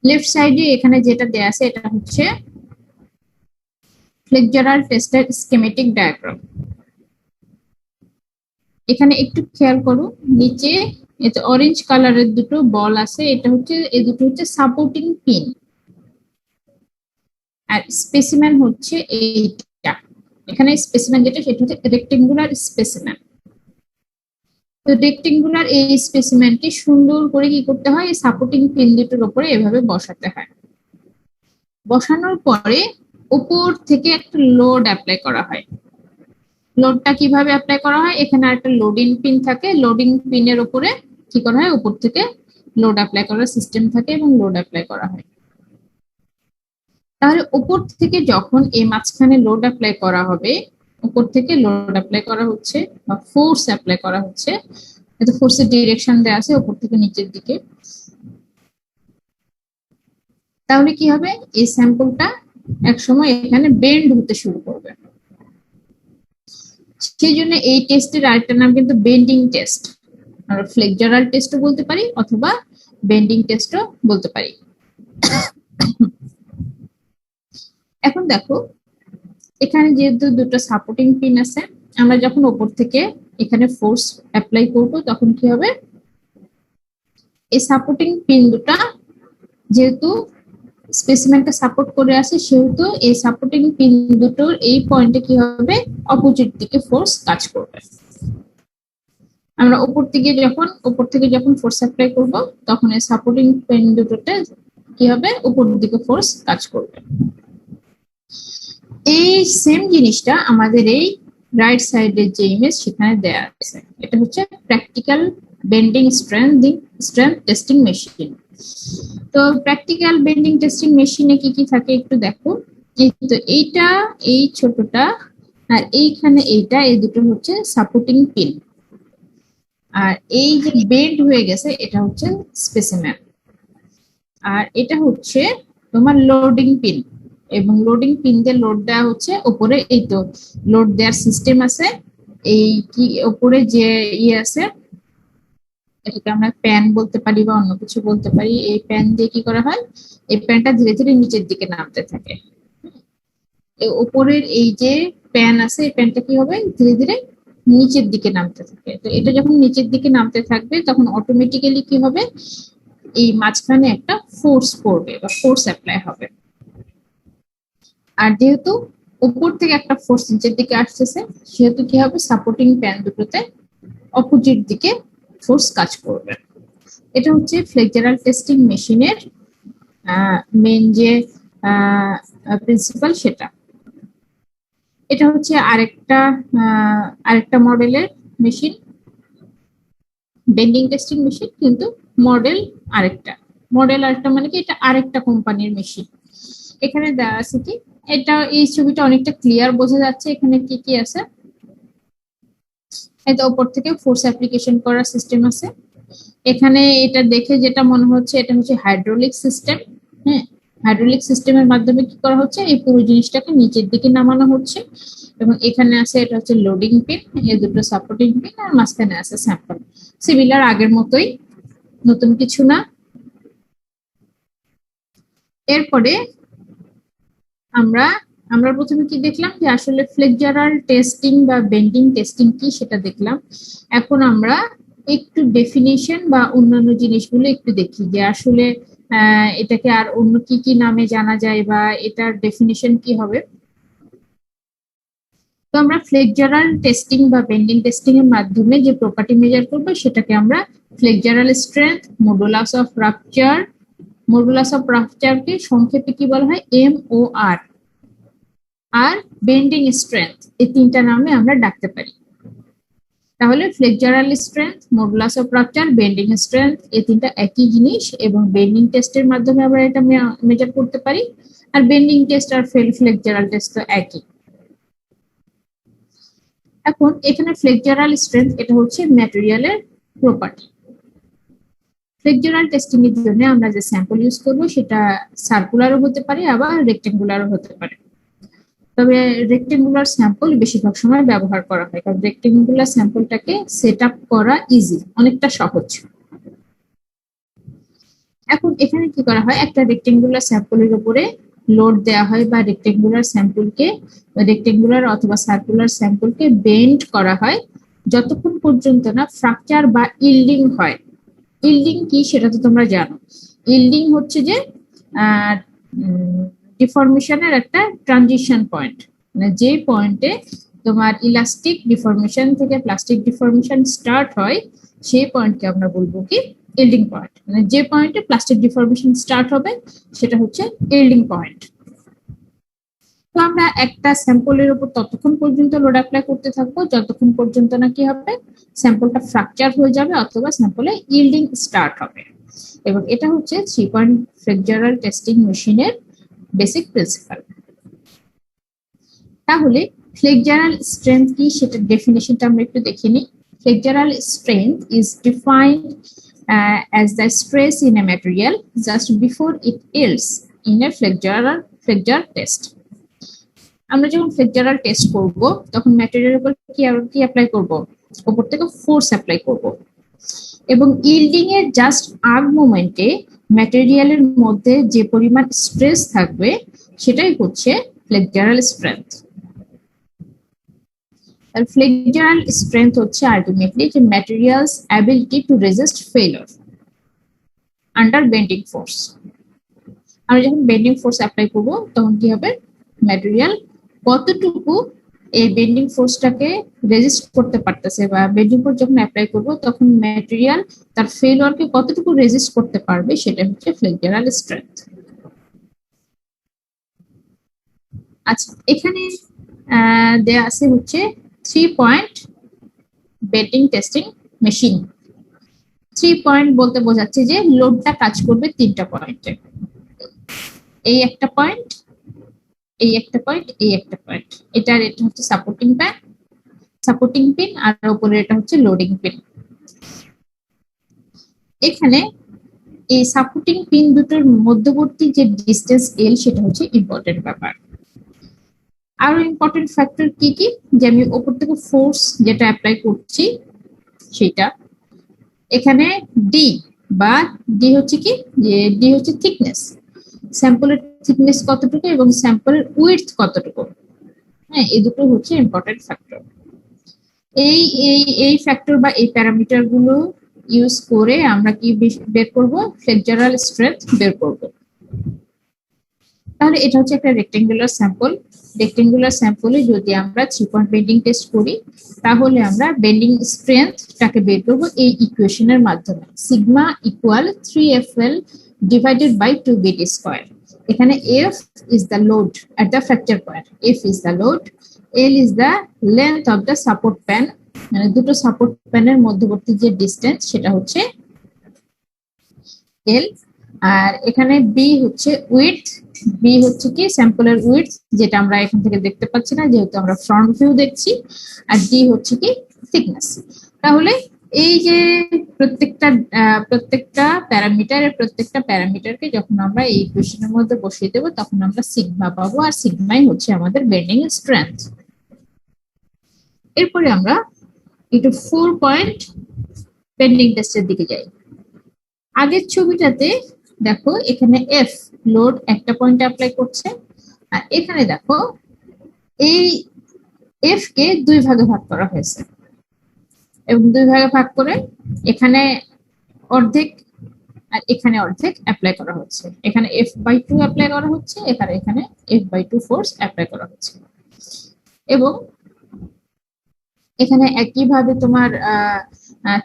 Left সাইডে এখানে যেটা দেয়া আছে এটা হচ্ছে ফ্লেক্সারাল টেস্টের স্কিমেটিক ডায়াগ্রাম। এখানে একটু খেয়াল করো, নিচে এতে অরেঞ্জ কালারের দুটো বল আছে, এটা হচ্ছে এই দুটো হচ্ছে সাপোর্টিং পিন, আর স্পেসিমেন হচ্ছে এইটা। এখানে স্পেসিমেন যেটা সেটা হচ্ছে রেক্টেঙ্গুলার স্পেসিমেন। তো রেক্টেঙ্গুলার এই স্পেসিমেনকে সুন্দর করে কি করতে হয়, এই সাপোর্টিং পিন দুটোর উপরে এভাবে বসাতে হয়। বসানোর পরে উপর থেকে একটা লোড অ্যাপ্লাই করা হয়। লোডটা কিভাবে অ্যাপ্লাই করা হয়, এখানে একটা লোডিং পিন থাকে, লোডিং পিনের উপরে কি করা হয়, উপর থেকে লোড অ্যাপ্লাই করার সিস্টেম থাকে এবং লোড অ্যাপ্লাই করা হয়। তাহলে উপর থেকে যখন এই মাঝখানে লোড অ্যাপ্লাই করা হবে, উপর থেকে লোড অ্যাপ্লাই করা হচ্ছে বা ফোর্স অ্যাপ্লাই করা হচ্ছে, এটা ফোর্সের ডিরেকশন দেওয়া আছে উপর থেকে নিচের দিকে। তাহলে কি হবে, এই স্যাম্পলটা একসময় এখানে বেন্ড হতে শুরু করবে। সেই জন্য এই টেস্টের আরেকটা নাম কিন্তু বেন্ডিং টেস্ট। আমরা ফ্লেক্সারাল টেস্টও বলতে পারি অথবা বেন্ডিং টেস্টও বলতে পারি। এখন দেখো, এখানে যেহেতু দুটো সাপোর্টিং পিন আছে, আমরা যখন উপর থেকে এখানে ফোর্স অ্যাপ্লাই করব তখন কি হবে, এই সাপোর্টিং পিন দুটা যেহেতু স্পেসিমেনটা সাপোর্ট করে আছে, সেহেতু এই সাপোর্টিং পিন দুটোর এই পয়েন্টে কি হবে, অপোজিট দিকে ফোর্স কাজ করবে। আমরা উপর থেকে যখন ফোর্স অ্যাপ্লাই করব তখন এই সাপোর্টিং পিন দুটোতে কি হবে, উপর দিকে ফোর্স কাজ করবে। এই সেম জিনিসটা আমাদের এই রাইট সাইডের যে ইমেজ সেখানে দেয়া আছে, এটা হচ্ছে practical bending strength testing machine. তো প্র্যাকটিক্যাল বেন্ডিং টেস্টিং মেশিনে কি কি থাকে একটু দেখো। এই তো এইটা, এই ছোটটা, আর এইখানে এইটা, এই দুটো হচ্ছে সাপোর্টিং পিন, আর এই যে বেন্ড হয়ে গেছে এটা হচ্ছে স্পেসিমেন, আর এটা হচ্ছে তোমার লোডিং পিন। এবং লোডিং পিন দিয়ে লোড দেওয়া হচ্ছে উপরে, এই তো লোড দেওয়ার সিস্টেম আছে। এই কি উপরে যে ইয়ে আছে, এটাকে আমরা প্যান বলতে পারি বা অন্য কিছু বলতে পারি। এই প্যান দিয়ে কি করা হয়, এই প্যানটা ধীরে ধীরে নিচের দিকে নামতে থাকে। উপরের এই যে প্যান আছে, এই প্যানটা কি হবে, ধীরে ধীরে নিচের দিকে নামতে থাকে। তো এটা যখন নিচের দিকে নামতে থাকবে তখন অটোমেটিক্যালি কি হবে, এই মাঝখানে একটা ফোর্স পড়বে বা ফোর্স অ্যাপ্লাই হবে। আর যেহেতু উপর থেকে একটা ফোর্স নিচের দিকে আসতেছে, সেহেতু কি হবে, সাপোর্টিং প্যান দুটোতে অপোজিট দিকে ফোর্স কাজ করবে। এটা হচ্ছে ফ্লেক্সারাল টেস্টিং মেশিনের মেন যে প্রিন্সিপাল সেটা। এটা হচ্ছে আরেকটা মডেলের মেশিন, বেন্ডিং টেস্টিং মেশিন, কিন্তু মডেল আরেকটা মানে কি, এটা আরেকটা কোম্পানির মেশিন। এখানে দেওয়া আছে কি, এটা এই ছবিটা অনেকটা ক্লিয়ার বোঝা যাচ্ছে এখানে কি কি আছে। এটা উপর থেকে ফোর্স অ্যাপ্লিকেশন করার সিস্টেম আছে। এখানে এটা দেখে যেটা মনে হচ্ছে এটা হচ্ছে হাইড্রোলিক সিস্টেম। হ্যাঁ, হাইড্রোলিক সিস্টেমের মাধ্যমে কি করা হচ্ছে, এই পুরো জিনিসটাকে নিচের দিকে নামানো হচ্ছে। এবং এখানে আছে এটা হচ্ছে লোডিং পিন, এই দুটো সাপোর্টিং পিন, আর মাঝখানে আছে স্যাম্পল। সিমিলার আগের মতোই, নতুন কিছু না। এরপরে আমরা আমরা প্রথমে কি দেখলাম, যে আসলে ফ্লেক্সারাল টেস্টিং বা বেন্ডিং টেস্টিং কি সেটা দেখলাম। এখন আমরা একটু ডেফিনিশন বা অন্যান্য জিনিসগুলো একটু দেখি, যে আসলে এটাকে আর অন্য কি কি নামে জানা যায় বা এটার ডেফিনিশন কি হবে। তো আমরা ফ্লেক্সারাল টেস্টিং বা বেন্ডিং টেস্টিং এর মাধ্যমে যে প্রপার্টি মেজার করবো সেটাকে আমরা ফ্লেক্সারাল স্ট্রেংথ, মডুলাস অফ রাপচারকে সংক্ষেপে কি বলা হয়, MOR, আর বেন্ডিং স্ট্রেংথ, এই তিনটা নামে আমরা ডাকতে পারি। তাহলে flexural strength, modulus of rupture, bending strength, এই তিনটা একই জিনিস, এবং বেন্ডিং টেস্টের মাধ্যমে আমরা এটা মেজার করতে পারি। আর বেন্ডিং টেস্ট আর ফ্লেক্সারাল টেস্ট তো একই। এখন এখানে ফ্লেক্সারাল স্ট্রেংথ এটা হচ্ছে ম্যাটেরিয়ালের প্রপার্টি। ফ্লেক্সারাল টেস্টিং এর জন্য আমরা যে স্যাম্পল ইউজ করব সেটা সার্কুলারও হতে পারে আবার রেক্টেঙ্গুলারও হতে পারে। তবে রেক্টেঙ্গুলার স্যাম্পল বেশিরভাগ সময় ব্যবহার করা হয়, কারণ রেক্টেঙ্গুলার স্যাম্পলটাকে সেট আপ করা ইজি, অনেকটা সহজ। এখন এখানে কি করা হয়, একটা রেক্টেঙ্গুলার স্যাম্পলের উপরে লোড দেওয়া হয় বা রেক্টেঙ্গুলার অথবা সার্কুলার স্যাম্পলকে বেন্ড করা হয় যতক্ষণ পর্যন্ত না ফ্র্যাকচার বা ইল্ডিং হয়। ইল্ডিং কি সেটা তো তোমরা জানো। ইল্ডিং হচ্ছে যে ডিফরমেশনের একটা ট্রানজিশন পয়েন্ট, মানে যে পয়েন্টে তোমার ইলাস্টিক ডিফরমেশন থেকে প্লাস্টিক ডিফরমেশন স্টার্ট হয় সেই পয়েন্টকে আমরা বলবো কি ইল্ডিং পয়েন্ট। মানে যে পয়েন্টে প্লাস্টিক ডিফরমেশন স্টার্ট হবে সেটা হচ্ছে ইল্ডিং পয়েন্ট। তো আমরা একটা স্যাম্পলের উপর ততক্ষণ পর্যন্ত লোড অ্যাপ্লাই করতে থাকবো যতক্ষণ পর্যন্ত না কি হবে, স্যাম্পলটা ফ্র্যাকচার হয়ে যাবে অথবা স্যাম্পলে ইল্ডিং স্টার্ট হবে। এবং এটা হচ্ছে 3 পয়েন্ট ফ্লেক্সারাল টেস্টিং মেশিনের বেসিক প্রিন্সিপাল। তাহলে ফ্লেক্সারাল স্ট্রেংথ কি সেটার ডেফিনেশনটা আমরা একটু দেখে নিই। Flexural strength is defined as the stress in a material just before it yields in a flexural test. আমরা যখন ফ্লেক্সারাল টেস্ট করব তখন ম্যাটেরিয়ালের উপর কি অ্যাপ্লাই করব, উপর থেকে ফোর্স অ্যাপ্লাই করব, এবং ইল্ডিং এর জাস্ট আগ মোমেন্টে ম্যাটেরিয়ালের মধ্যে যে পরিমাণ স্ট্রেস থাকবে সেটাই হচ্ছে ফ্লেক্সারাল স্ট্রেংথ। আর ফ্লেক্সারাল স্ট্রেংথ হচ্ছে আলটিমেটলি যে materials ability to resist failure under bending force. আমরা যখন বেন্ডিং ফোর্স অ্যাপ্লাই করব তখন কি হবে, ম্যাটেরিয়াল কতটুকু এই বেন্ডিং ফোর্সটাকে রেজিস্ট করতে পারতেছে, বা বেন্ডিং ফোর্স যখন অ্যাপ্লাই করব তখন ম্যাটেরিয়াল তার ফেলিওরকে কতটুকু রেজিস্ট করতে পারবে সেটা হচ্ছে ফ্লেক্সারাল স্ট্রেংথ। আচ্ছা, এখানে দেয়া আছে হচ্ছে 3 point bending testing machine. 3 point বলতে বোঝাচ্ছে যে লোডটা কাজ করবে 3টা পয়েন্টে, এই একটা পয়েন্ট, এই একটা পয়েন্ট, এই একটা পয়েন্ট। এটা হচ্ছে সাপোর্টিং পিন আর উপরে এটা হচ্ছে লোডিং পিন। এখানে এই সাপোর্টিং পিন দুটোর মধ্যবর্তী যে ডিস্টেন্স এল সেটা হচ্ছে ইম্পর্টেন্ট ব্যাপার। আরো ইম্পর্টেন্ট ফ্যাক্টর কি কি, যে আমি উপর থেকে ফোর্স যেটা অ্যাপ্লাই করছি সেটা, এখানে ডি হচ্ছে কি, যে ডি হচ্ছে থিকনেস, স্যাম্পলের থিকনেস কতটুকু এবং স্যাম্পলের উইডথ কতটুকু। হ্যাঁ, এই দুটো হচ্ছে ইম্পর্টেন্ট ফ্যাক্টর। এই এই এই ফ্যাক্টর বা এই প্যারামিটার গুলো ইউজ করে আমরা কি বের করব, ফ্লেক্সারাল স্ট্রেংথ বের করব। তাহলে এটা হচ্ছে একটা রেক্টেঙ্গুলার স্যাম্পল। রেক্টেঙ্গুলার স্যাম্পলে যদি আমরা 3 পয়েন্ট বেন্ডিং টেস্ট করি তাহলে আমরা বেন্ডিং স্ট্রেংথটাকে বের করব এই ইকুয়েশনের মাধ্যমে, sigma equal 3FL divided by 2BD square. এখানে F is the load at the fracture point, F is the load, L is the length of the support pan, মানে দুটো সাপোর্ট প্যানের মধ্যবর্তী যে ডিসটেন্স সেটা হচ্ছে L, আর এখানে বি হচ্ছে উইডথ, বি হচ্ছে কি স্যাম্পলের উইডথ যেটা আমরা এখান থেকে দেখতে পাচ্ছি না যেহেতু আমরা ফ্রন্ট ভিউ দেখছি, আর ডি হচ্ছে কি থিকনেস। তাহলে এই যে প্রত্যেকটা প্যারামিটারকে যখন আমরা এই ইকুয়েশনের মধ্যে বসিয়ে দেবো তখন আমরা সিগমা পাবো, আর সিগমাই হচ্ছে আমাদের বেন্ডিং স্ট্রেংথ। এরপরে আমরা একটু 4 পয়েন্ট বেন্ডিং টেস্টের দিকে যাই। আগের ছবিটাতে দেখো এখানে এফ লোড একটা পয়েন্টে অ্যাপ্লাই করছে, আর এখানে দেখো এই এফ কে 2 ভাগে ভাগ করা হয়েছে এবং 2 ভাগে ভাগ করে এখানে অর্ধেক আর এখানে অর্ধেক অ্যাপ্লাই করা হচ্ছে। এখানে F/2 অ্যাপ্লাই করা হচ্ছে, এখানে F/2 ফোর্স অ্যাপ্লাই করা হচ্ছে। এবং এখানে একইভাবে তোমার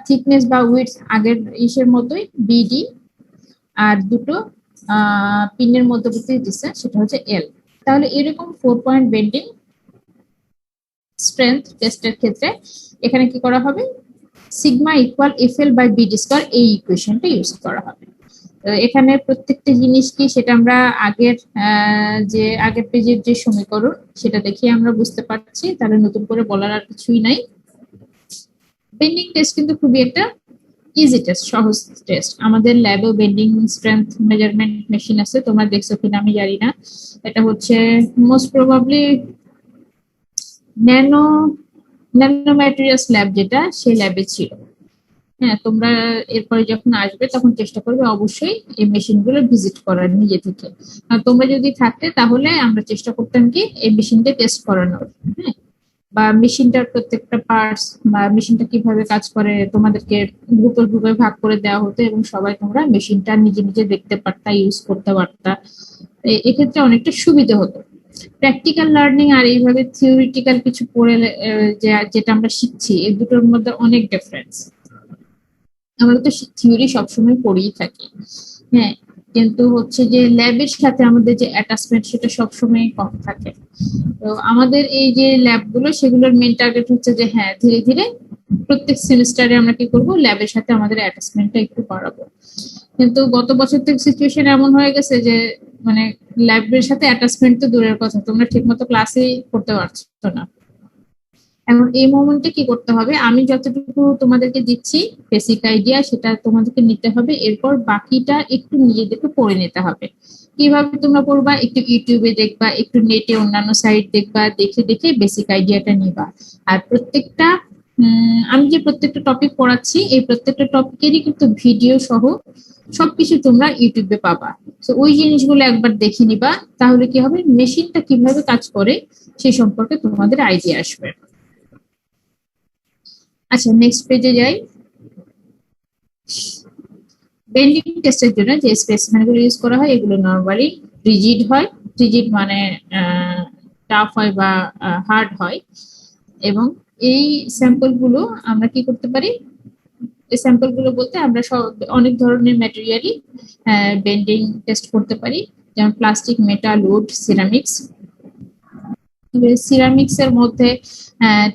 থিকনেস বা উইডথ আগের ইসের মতোই বিডি, আর দুটো পিনের মধ্যবর্তী ডিসটেন্স সেটা হচ্ছে এল। তাহলে এরকম 4 পয়েন্ট বেন্ডিং স্ট্রেংথ টেস্টের ক্ষেত্রে এখানে কি করা হবে, সিগমা ইকুয়াল FL/BD স্কয়ার এই ইকুয়েশনটা ইউজ করা হবে। এখানে প্রত্যেকটা জিনিস কি সেটা আমরা আগের পেজের যে সমীকরণ সেটা দেখে আমরা বুঝতে পারছি, তাহলে নতুন করে বলার আর কিছুই নাই। বেন্ডিং টেস্ট কিন্তু খুবই একটা ইজি টেস্ট, সহজ টেস্ট। আমাদের ল্যাবে বেন্ডিং স্ট্রেংথ মেজারমেন্ট মেশিন আছে, তোমরা দেখছো কিনা আমি জানি না। এটা হচ্ছে most probably nano materials lab, যেটা সেই ল্যাবে ছিল। হ্যাঁ, তোমরা এরপরে যখন আসবে তখন চেষ্টা করবে অবশ্যই এই মেশিনগুলো ভিজিট করার নিজে থেকে। আর তোমরা যদি থাকতে তাহলে আমরা চেষ্টা করতাম কি এই মেশিনটা টেস্ট করানোর, হ্যাঁ, বা মেশিনটার প্রত্যেকটা পার্টস বা মেশিনটা কিভাবে কাজ করে তোমাদেরকে গ্রুপে গ্রুপে ভাগ করে দেওয়া হতো এবং সবাই তোমরা মেশিনটা নিজে নিজে দেখতে পারতা, ইউজ করতে পারতা। এক্ষেত্রে অনেকটা সুবিধা হতো। প্র্যাকটিক্যাল লার্নিং আর এইভাবে থিওরিটিক্যাল কিছু পড়ে যেটা আমরা শিখছি এই দুটোর মধ্যে অনেক ডিফারেন্স। আমরা তো থিওরি সবসময় পড়েই থাকি, হ্যাঁ, কিন্তু হচ্ছে যে ল্যাবের সাথে আমাদের যে অ্যাটাচমেন্ট সেটা সবসময় কম থাকে। তো আমাদের এই যে ল্যাবগুলো সেগুলোর মেন টার্গেট হচ্ছে যে হ্যাঁ ধীরে ধীরে প্রত্যেক সেমিস্টারে আমরা কি করব, ল্যাবের সাথে আমাদের অ্যাটাচমেন্টটা একটু বাড়াবো। কিন্তু গত বছর থেকে সিচুয়েশন এমন হয়ে গেছে যে মানে ল্যাবের সাথে অ্যাটাচমেন্ট তো দূরের কথা, তোমরা ঠিকমতো ক্লাসেই করতে পারছো না। এখন এই মোমেন্টে কি করতে হবে, আমি যতটুকু তোমাদেরকে দিচ্ছি বেসিক আইডিয়া সেটা তোমাদেরকে নিতে হবে, এরপর বাকিটা একটু নিজেদেরকে পড়ে নিতে হবে। কিভাবে তোমরা পড়বা, একটু ইউটিউবে দেখবা, একটু নেটে অন্যান্য সাইট দেখবা, দেখে দেখে বেসিক আইডিয়াটা নিবা। আর প্রত্যেকটা আমি যে প্রত্যেকটা টপিক পড়াচ্ছি এই প্রত্যেকটা টপিকেরই কিন্তু ভিডিও সহ সবকিছু তোমরা ইউটিউবে পাবা। তো ওই জিনিসগুলো একবার দেখে নিবা, তাহলে কি হবে, মেশিনটা কিভাবে কাজ করে সেই সম্পর্কে তোমাদের আইডিয়া আসবে। আচ্ছা, নেক্সট পেজে যাই। বেন্ডিং টেস্টের জন্য যে স্পেসিমেনগুলো ইউজ করা হয় এগুলো নরমালি রিজিড হয়। রিজিড মানে টাফ হয় বা হার্ড হয়। এবং এই স্যাম্পল গুলো আমরা কি করতে পারি, এই স্যাম্পল গুলো বলতে আমরা সব অনেক ধরনের ম্যাটেরিয়ালই বেন্ডিং টেস্ট করতে পারি, যেমন plastic, metal, wood, ceramics. Ceramics এর মধ্যে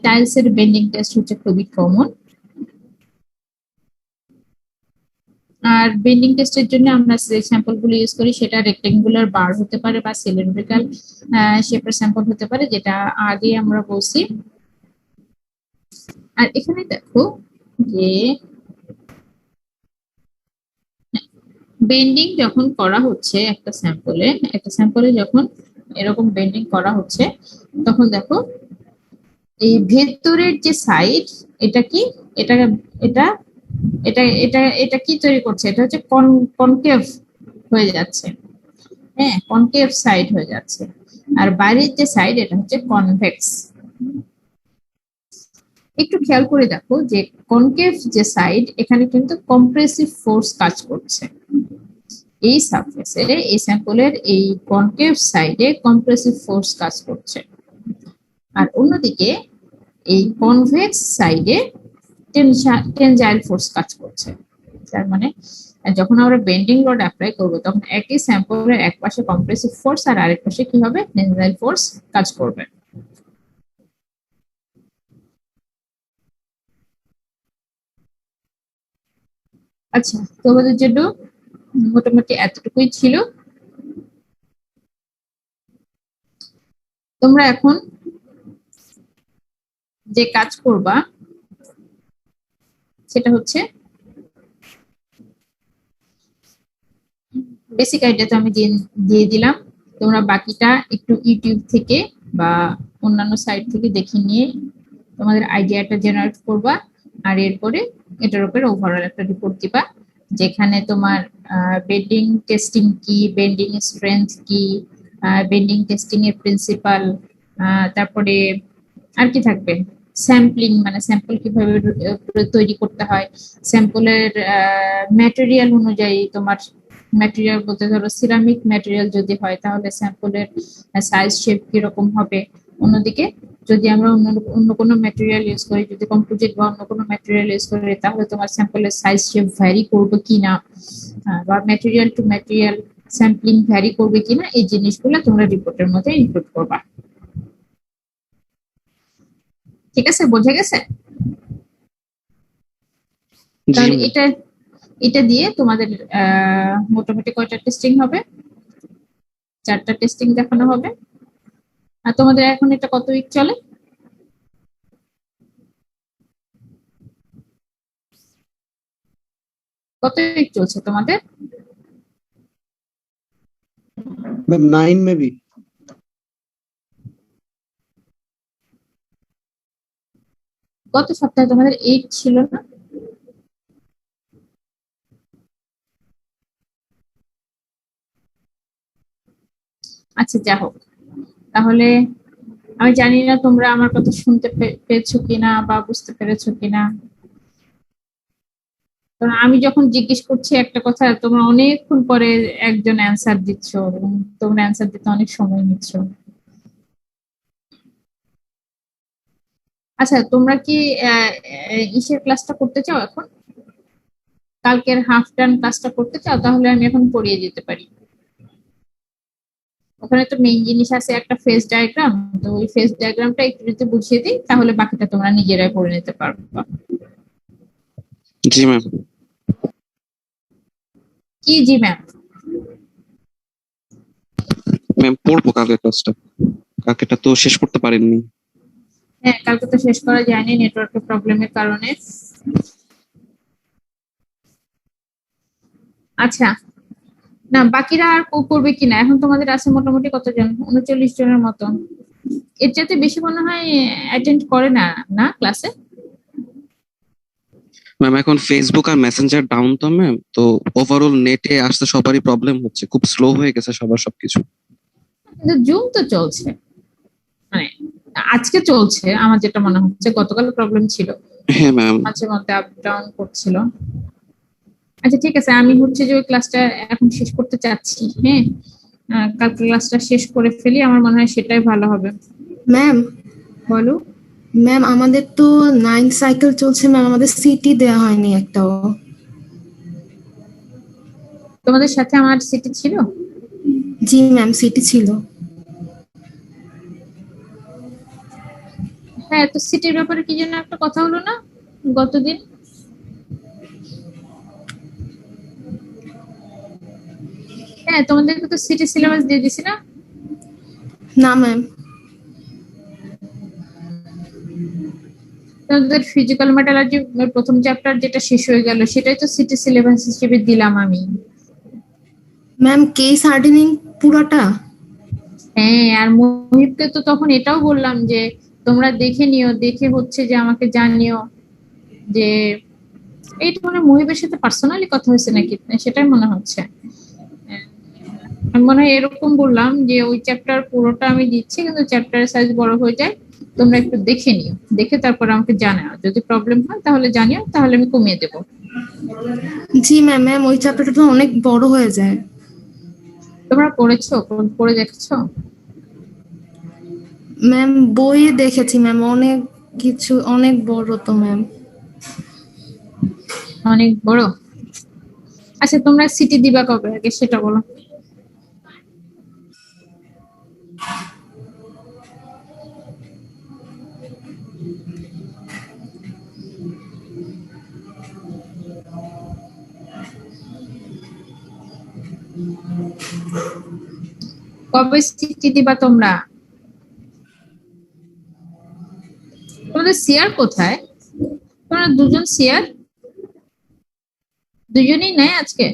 টাইলস এর বেন্ডিং টেস্ট হচ্ছে খুবই কমন। আর বেন্ডিং টেস্টের জন্য আমরা যে স্যাম্পল গুলো ইউজ করি সেটা রেক্টেঙ্গুলার বার হতে পারে বা সিলিন্ড্রিক্যাল শেপের স্যাম্পল হতে পারে, যেটা আগে আমরা বলছি। আর এখানে দেখো যে বেন্ডিং যখন করা হচ্ছে একটা স্যাম্পলে যখন এরকম বেন্ডিং করা হচ্ছে তখন দেখো এই ভেতরের যে সাইড, এটা কি, এটা এটা এটা এটা এটা কি তৈরি করছে, এটা হচ্ছে কনকেভ হয়ে যাচ্ছে। হ্যাঁ, কনকেভ সাইড হয়ে যাচ্ছে। আর বাইরের যে সাইড এটা হচ্ছে কনভেক্স। একটু খেয়াল করে দেখো যে কনকেভ যে সাইড এখানে কিন্তু কম্প্রেসিভ ফোর্স কাজ করছে। এই সারফেসে এই স্যাম্পলের এই কনকেভ সাইডে কম্প্রেসিভ ফোর্স কাজ করছে। আর অন্যদিকে এই কনভেক্স সাইডে টেনজাইল ফোর্স কাজ করছে। তার মানে যখন আমরা বেন্ডিং লোড অ্যাপ্লাই করব তখন একই স্যাম্পলের এক পাশে কম্প্রেসিভ ফোর্স আর আরেক পাশে কি হবে, টেনজাইল ফোর্স কাজ করবে। আচ্ছা, তোমাদের জন্য মোটামুটি এতটুকুই ছিল। তোমরা এখন যে কাজ করবা সেটা হচ্ছে বেসিক আইডিয়া তো আমি দিয়ে দিলাম, তোমরা বাকিটা একটু ইউটিউব থেকে বা অন্যান্য সাইট থেকে দেখে নিয়ে তোমাদের আইডিয়াটা জেনারেট করবা। আর এরপরে এটার উপরে ওভারঅল একটা রিপোর্ট দিবা, যেখানে তোমার বেন্ডিং টেস্টিং কি, বেন্ডিং স্ট্রেংথ কি, বেন্ডিং টেস্টিং এর প্রিন্সিপাল, তারপরে আর কি থাকবে, স্যাম্পলিং মানে স্যাম্পল কিভাবে তৈরি করতে হয়, স্যাম্পলের ম্যাটেরিয়াল অনুযায়ী তোমার, ম্যাটেরিয়াল বলতে ধরো সিরামিক ম্যাটেরিয়াল যদি হয় তাহলে স্যাম্পলের সাইজ শেপ কিরকম হবে। অন্যদিকে যদি আমরা অন্য অন্য কোনো ম্যাটেরিয়াল ইউজ করি, যদি কম্পোজিট বা অন্য কোনো ম্যাটেরিয়াল ইউজ করি তাহলে তোমার স্যাম্পলের সাইজ শেপ ভ্যারি করবে কিনা, বা material to material sampling vary করবে কিনা, এই জিনিসগুলো তোমরা রিপোর্টের মধ্যে ইনক্লুড করবা। ঠিক আছে, বোঝা গেছে? জি তাহলে ম্যাম। এটা এটা দিয়ে তোমাদের মোটামুটি কয়টা টেস্টিং হবে, 4টা টেস্টিং দেখানো হবে। আর তোমাদের এখন এটা কত উইক চলে? কত উইক চলছে তোমাদের? Ma'am 9 maybe. গত সপ্তাহে তোমাদের 8 ছিল না? আচ্ছা, যা হোক, তাহলে আমি জানি না তোমরা আমার কথা শুনতে পেরেছো কিনা বা বুঝতে পেরেছো কিনা। কারণ আমি যখন জিজ্ঞেস করছি একটা কথা, তোমরা অনেকক্ষণ পরে একজন অ্যান্সার দিচ্ছ এবং তোমরা অ্যান্সার দিতে অনেক সময় নিচ্ছ। আচ্ছা, তোমরা কি ইসের ক্লাসটা করতে চাও এখন? কালকের হাফ টার্ম ক্লাসটা করতে চাও? তাহলে আমি এখন পড়িয়ে যেতে পারি। ওখানে তো মেইন জিনিস আছে একটা ফেস ডায়াগ্রাম। তো ওই ফেস ডায়াগ্রামটা একটু যদি বুঝিয়ে দিই তাহলে বাকিটা তোমরা নিজেরাই পড়ে নিতে পারবে। জি ম্যাম। কি জি ম্যাম? ম্যাম পড়বো কালকের ক্লাসটা, কালকেটা তো শেষ করতে পারেননি। হ্যাঁ, কালকে তো শেষ করা যায়নি নেটওয়ার্কের প্রবলেমের কারণে। আচ্ছা, না বাকিরা আর করবে কিনা? এখন তোমাদের আছে মোটামুটি কতজন? 39 জনের মতো। এর চাইতে বেশি মনে হয় অ্যাটেন্ড করে না, না ক্লাসে? ম্যাম এখন ফেসবুক আর মেসেঞ্জার ডাউন তো ম্যাম, তো ওভারঅল নেটে আসতে সবারই প্রবলেম হচ্ছে, খুব স্লো হয়ে গেছে সবার সবকিছু। কিন্তু জুম তো চলছে, মানে আজকে চলছে আমার যেটা মনে হচ্ছে, গতকাল প্রবলেম ছিল, হ্যাঁ ম্যাম। মাঝে মধ্যে আপ ডাউন করছিল। আচ্ছা ঠিক আছে, আমি হচ্ছে যে ওই ক্লাসটা এখন শেষ করতে চাচ্ছি। হ্যাঁ, কালকে ক্লাসটা শেষ করে ফেলি, আমার মনে হয় সেটাই ভালো হবে। ম্যাম, বলো। ম্যাম আমাদের তো 9 সাইকেল চলছে ম্যাম, আমাদের সিটি দেয়া হয়নি একটাও। তোমাদের সাথে আমার সিটি ছিল? জি ম্যাম, সিটি ছিল। হ্যাঁ, তো সিটির ব্যাপারে কি জন্য একটা কথা হলো না গতদিন? হ্যাঁ, তোমাদেরকে তো সিটি সিলেবাস দিয়ে দিছি না? না ম্যাম। তোমাদের ফিজিক্যাল মেটালজি প্রথম চ্যাপ্টার যেটা শেষ হয়ে গেল সেটাই তো সিটি সিলেবাস হিসেবে দিলাম আমি। ম্যাম কেস হার্ডেনিং পুরোটা? হ্যাঁ, আর মোহিতকে তো তখন এটাও বললাম যে তোমরা দেখে নিও, দেখে হচ্ছে যে আমাকে জানিও যে এইটা মানে মহিবের সাথে পার্সোনালি কথা হয়েছে নাকি, সেটাই মনে হচ্ছে। আমি মনে হয় এরকম বললাম যে ওই চ্যাপ্টার পুরোটা আমি দিচ্ছি, কিন্তু চ্যাপ্টারের সাইজ বড় হয়ে যায়, তোমরা একটু দেখে নিও, দেখে তারপর আমাকে জানাও, যদি প্রবলেম হয় তাহলে জানিও, তাহলে আমি কমিয়ে দেবো। জি ম্যাম, ম্যাম ওই চ্যাপ্টারটা তো অনেক বড় হয়ে যায়। তোমরা পড়েছো, পড়ে দেখছো? ম্যাম বইয়ে দেখেছি ম্যাম, অনেক কিছু, অনেক বড় তো ম্যাম। অনেক বড়। আচ্ছা, তোমরা সিটি দিবা কবে আগে সেটা বলো। কবে সিটি দিবা তোমরা? তোমাদের সিয়ার কোথায়? তোমরা দুজন সিয়ার, দুজনেই নেয় আজকে?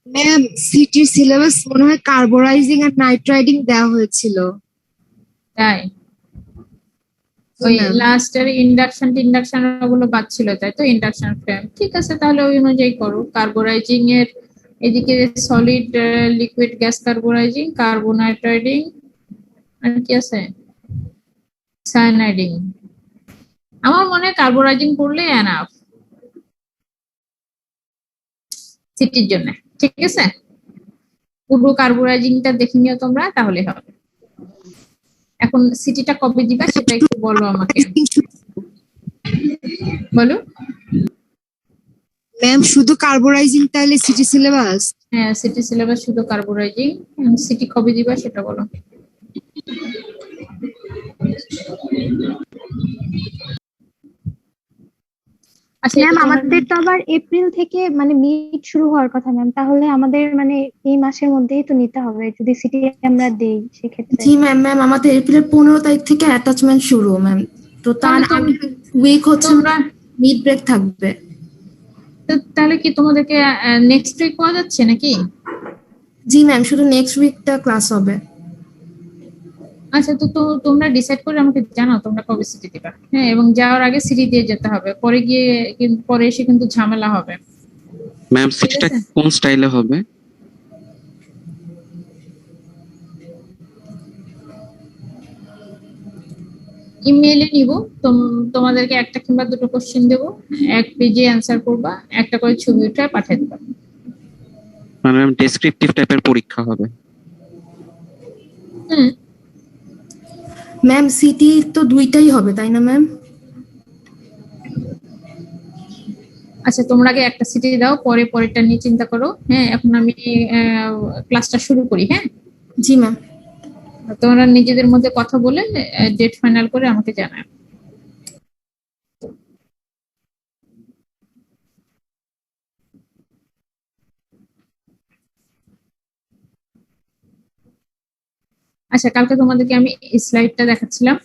ম্যাম সিটির সিলেবাস মনে হয় কার্বোরাইজিং আর নাইট্রাইডিং দেওয়া হয়েছিল। তাই? ওই ম্যাম। লাস্টের ইন্ডাকশন ওগুলো বাদ ছিল, তাই তো? ইন্ডাকশন ফ্রেম ঠিক আছে, তাহলে ওই অনুযায়ী করো। কার্বোরাইজিং এর এদিকে সলিড লিকুইড গ্যাস কার্বোরাইজিং, কার্বোনাইট্রাইডিং, আর কি আছে? সায়ানাইডিং। আমার মনে হয় কার্বোরাইজিং করলে এনাফ সিটির জন্য। ঠিক আছে, পুরো কার্বোরাইজিংটা দেখে নিও তোমরা, তাহলে হবে। এখন সিটিটা কবে দিবা সেটা একটু বলো আমাকে। বলো। ম্যাম শুধু কার্বোরাইজিং তাহলে সিটি সিলেবাস? হ্যাঁ, সিটি সিলেবাস শুধু কার্বোরাইজিং। সিটি কবে দিবা সেটা বলো। আচ্ছা, ম্যাম এটা তোমার আমাদের তো আবার এপ্রিল থেকে মানে মিড শুরু হওয়ার কথা ম্যাম, তাহলে আমাদের মানে এই মাসের মধ্যেই তো নিতে হবে যদি সিটি আমরা দেই সেক্ষেত্রে। জি ম্যাম, ম্যাম আমাদের এপ্রিলের 15 তারিখ থেকে অ্যাটাচমেন্ট শুরু ম্যাম, তো তার তাহলে উইক হচ্ছে তোমরা মিড ব্রেক থাকবে। তাহলে কি তোমাদেরকে নেক্সট উইক পাওয়া যাচ্ছে নাকি? জি ম্যাম, শুধু নেক্সট উইকটা ক্লাস হবে। আচ্ছা, তো তোমরা ডিসাইড করে আমাকে জানাও তোমরা কবে সিটি দিবা। হ্যাঁ, এবং যাওয়ার আগে সিটি দিয়ে যেতে হবে, পরে গিয়ে পরে এসে কিন্তু ঝামেলা হবে। ম্যাম ঠিক সিটিটা আছে, কোন স্টাইলে হবে? ইমেইলে নিব। তোমাদেরকে একটা কিংবা দুটো কোশ্চেন দেবো, 1 পেজে অ্যান্সার করবা, একটা করে ছবি উঠে পাঠিয়ে দিবা। মানে ম্যাম ডেসক্রিপটিভ টাইপের পরীক্ষা হবে? হুম। ম্যাম সিটি তো দুইটাই হবে তাই না ম্যাম? আচ্ছা, তোমরা আগে একটা সিটি দাও, পরে পরেরটা নিয়ে চিন্তা করো। হ্যাঁ, এখন আমি ক্লাসটা শুরু করি। হ্যাঁ, জি ম্যাম। তোমরা নিজেদের মধ্যে কথা বলে ডেট ফাইনাল করে আমাকে জানাও। আচ্ছা, কালকে তোমাদেরকে আমি এই স্লাইডটা দেখাচ্ছিলাম।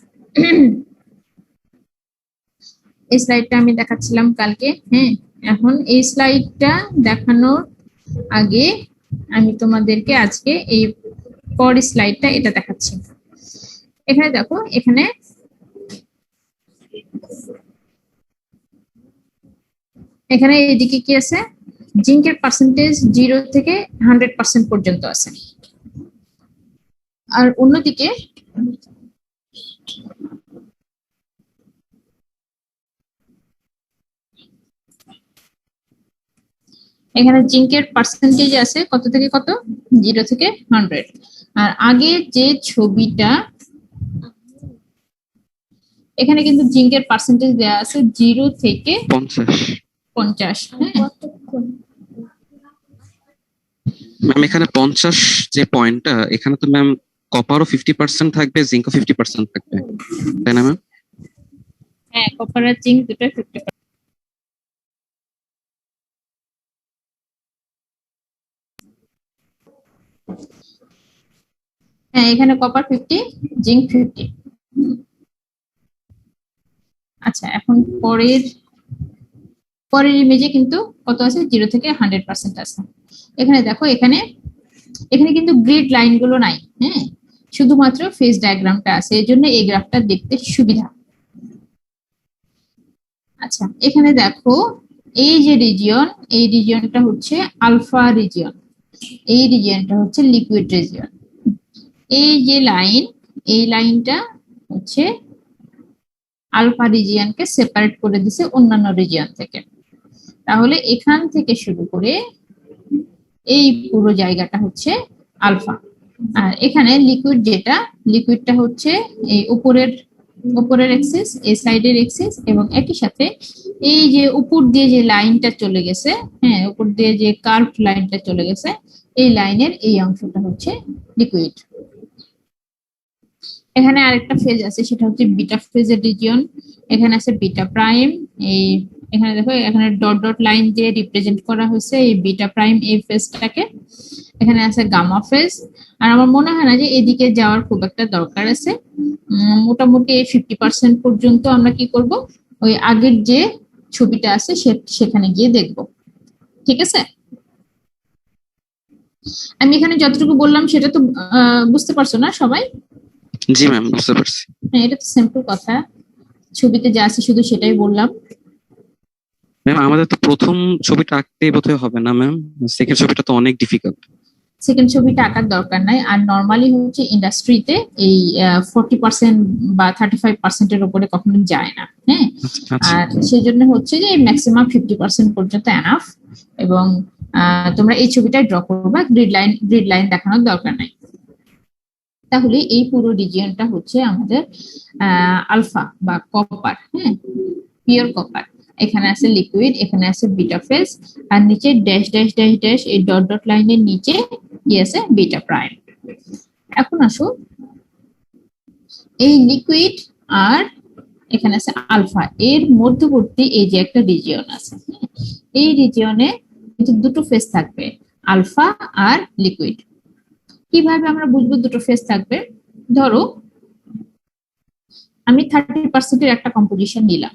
এই স্লাইডটা আমি দেখাচ্ছিলাম কালকে। হ্যাঁ, এখন এই স্লাইডটা দেখানোর আগে আমি তোমাদেরকে আজকে এই পর স্লাইডটা এটা দেখাচ্ছি। এখানে দেখো, এখানে এখানে এদিকে কি আছে, জিঙ্কের পার্সেন্টেজ 0 থেকে 100% পর্যন্ত আছে। আর অন্যদিকে এখানে জিঙ্কের পার্সেন্টেজ আছে কত থেকে কত, 0 থেকে 100। আর আগে যে ছবিটা, এখানে কিন্তু জিঙ্কের পার্সেন্টেজ দেওয়া আছে 0 থেকে 50। হ্যাঁ, ম্যাম এখানে 50 যে পয়েন্টটা, এখানে তো ম্যাম কপারও 50% থাকবে, জিঙ্কও 50% থাকবে, তাই না ম্যাম? হ্যাঁ, কপার আর জিঙ্ক দুটো 50। হ্যাঁ, এখানে কপার 50, জিঙ্ক 50। আচ্ছা, এখন পরের পরের ইমেজে কিন্তু কত আছে, 0 থেকে 100% আছে। এখানে দেখো, এখানে এখানে কিন্তু গ্রিড লাইন গুলো নাই। হ্যাঁ, শুধুমাত্র ফেজ ডায়াগ্রামটা আছে, এই জন্য এই গ্রাফটা দেখতে সুবিধা। আচ্ছা, এখানে দেখো, এই যে রিজিয়ন, এই রিজিয়নটা হচ্ছে আলফা রিজিয়ন, এই রিজিয়নটা হচ্ছে লিকুইড রিজিয়ন। এই যে লাইন, এই লাইনটা হচ্ছে আলফা রিজিয়নকে সেপারেট করে দিছে অন্যান্য রিজিয়ন থেকে। তাহলে এখান থেকে শুরু করে এই পুরো জায়গাটা হচ্ছে আলফা। আর এখানে লিকুইড, যেটা লিকুইডটা হচ্ছে এই উপরের এক্সিস, এই সাইডের এক্সিস, এবং একই সাথে এই যে উপর দিয়ে যে লাইনটা চলে গেছে, হ্যাঁ, উপর দিয়ে যে কার্ভ লাইনটা চলে গেছে, এই লাইনের এই অংশটা হচ্ছে লিকুইড। এখানে আরেকটা ফেজ আছে, সেটা হচ্ছে বিটা ফেজের রিজিয়ন। এখানে আছে বিটা প্রাইম। এই এখানে দেখো, এখানে ডট ডট লাইন দিয়ে রিপ্রেজেন্ট করা হয়েছে এই বিটা প্রাইম এই ফেজটাকে। এখানে আছে গামা ফেজ। আর আমার মনে হয় না যে এদিকে যাওয়ার খুব একটা দরকার আছে। মোটামুটি এই 50% পর্যন্ত আমরা কি করব, ওই আগের যে ছবিটা আছে সেখানে গিয়ে দেখব। ঠিক আছে, আমি এখানে যতটুকু বললাম সেটা তো বুঝতে পারছো না সবাই? জি ম্যাম, বুঝতে পারছি। হ্যাঁ, এটা তো সিম্পল কথা, ছবিতে যা আছে শুধু সেটাই বললাম। ম্যাম আমাদের তো প্রথম ছবিটা আঁকতেই বোধহয় হবে না ম্যাম, সেকেন্ড ছবিটা তো অনেক ডিফিকাল্ট। সেকেন্ড ছবিটা আঁকার দরকার নাই। আর নর্মালি হচ্ছে ইন্ডাস্ট্রিতে এই 40% বা 35%-এর উপরে কখনো যায় না। হ্যাঁ, আচ্ছা আর সেই জন্য হচ্ছে যে ম্যাক্সিমাম 50% পর্যন্ত এনাফ। এবং তোমরা এই ছবিটা ড্র করবা, গ্রিড লাইন দেখানোর দরকার নাই। তাহলে এই পুরো রিজিয়নটা হচ্ছে আমাদের আলফা বা কপার। হ্যাঁ, পিওর কপার। এখানে আছে লিকুইড, এখানে আছে বিটা ফেজ, আর নিচে ড্যাশ ড্যাশ ড্যাশ ড্যাশ এই ডট ডট লাইনের নিচে কি আছে, বিটা প্রাইম। এখন আসো, এই লিকুইড আর এখানে আছে আলফা, এর মধ্যবর্তী এই যে একটা রিজিয়ন আছে, এই রিজিয়নে কিন্তু দুটো ফেজ থাকবে, আলফা আর লিকুইড। কিভাবে আমরা বুঝবো দুটো ফেজ থাকবে? ধরো আমি 30%-এর একটা কম্পোজিশন নিলাম,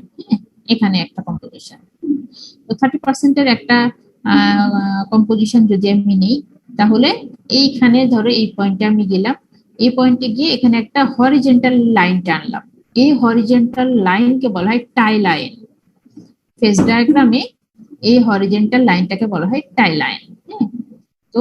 এখানে একটা কম্পোজিশন। তো 30%-এর একটা কম্পোজিশন যদি আমি নিই, তাহলে এইখানে ধরো এই পয়েন্টে আমি গেলাম, এই পয়েন্টে গিয়ে এখানে একটা হরিজেন্টাল লাইন টানলাম, এই হরিজেন্টাল লাইনকে বলা হয় টাই লাইন। ফেজ ডায়াগ্রামে এই হরিজেন্টাল লাইনটাকে বলা হয় টাই লাইন। তো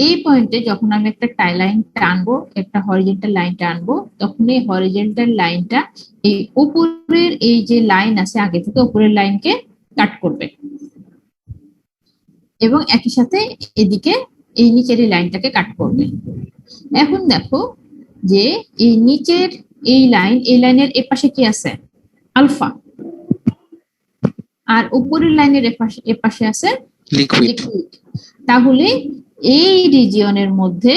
এই পয়েন্টে যখন আমি একটা টাই লাইন টানবো, একটা হরিজেন্টাল লাইন টানবো, তখন এই হরিজেন্টাল লাইনটা এই উপরের এই যে লাইন আছে আগে থেকে উপরের লাইনকে কাট করবে, এবং একই সাথে এদিকে এই নিচের এই লাইনটাকে কাট করবে। এখন দেখো যে এই নিচের এই লাইন, এই লাইনের এপাশে কি আছে? আলফা। আর উপরের লাইনের এপাশে আছে লিকুইড। লিকুইড। তাহলে এই রিজিয়নের মধ্যে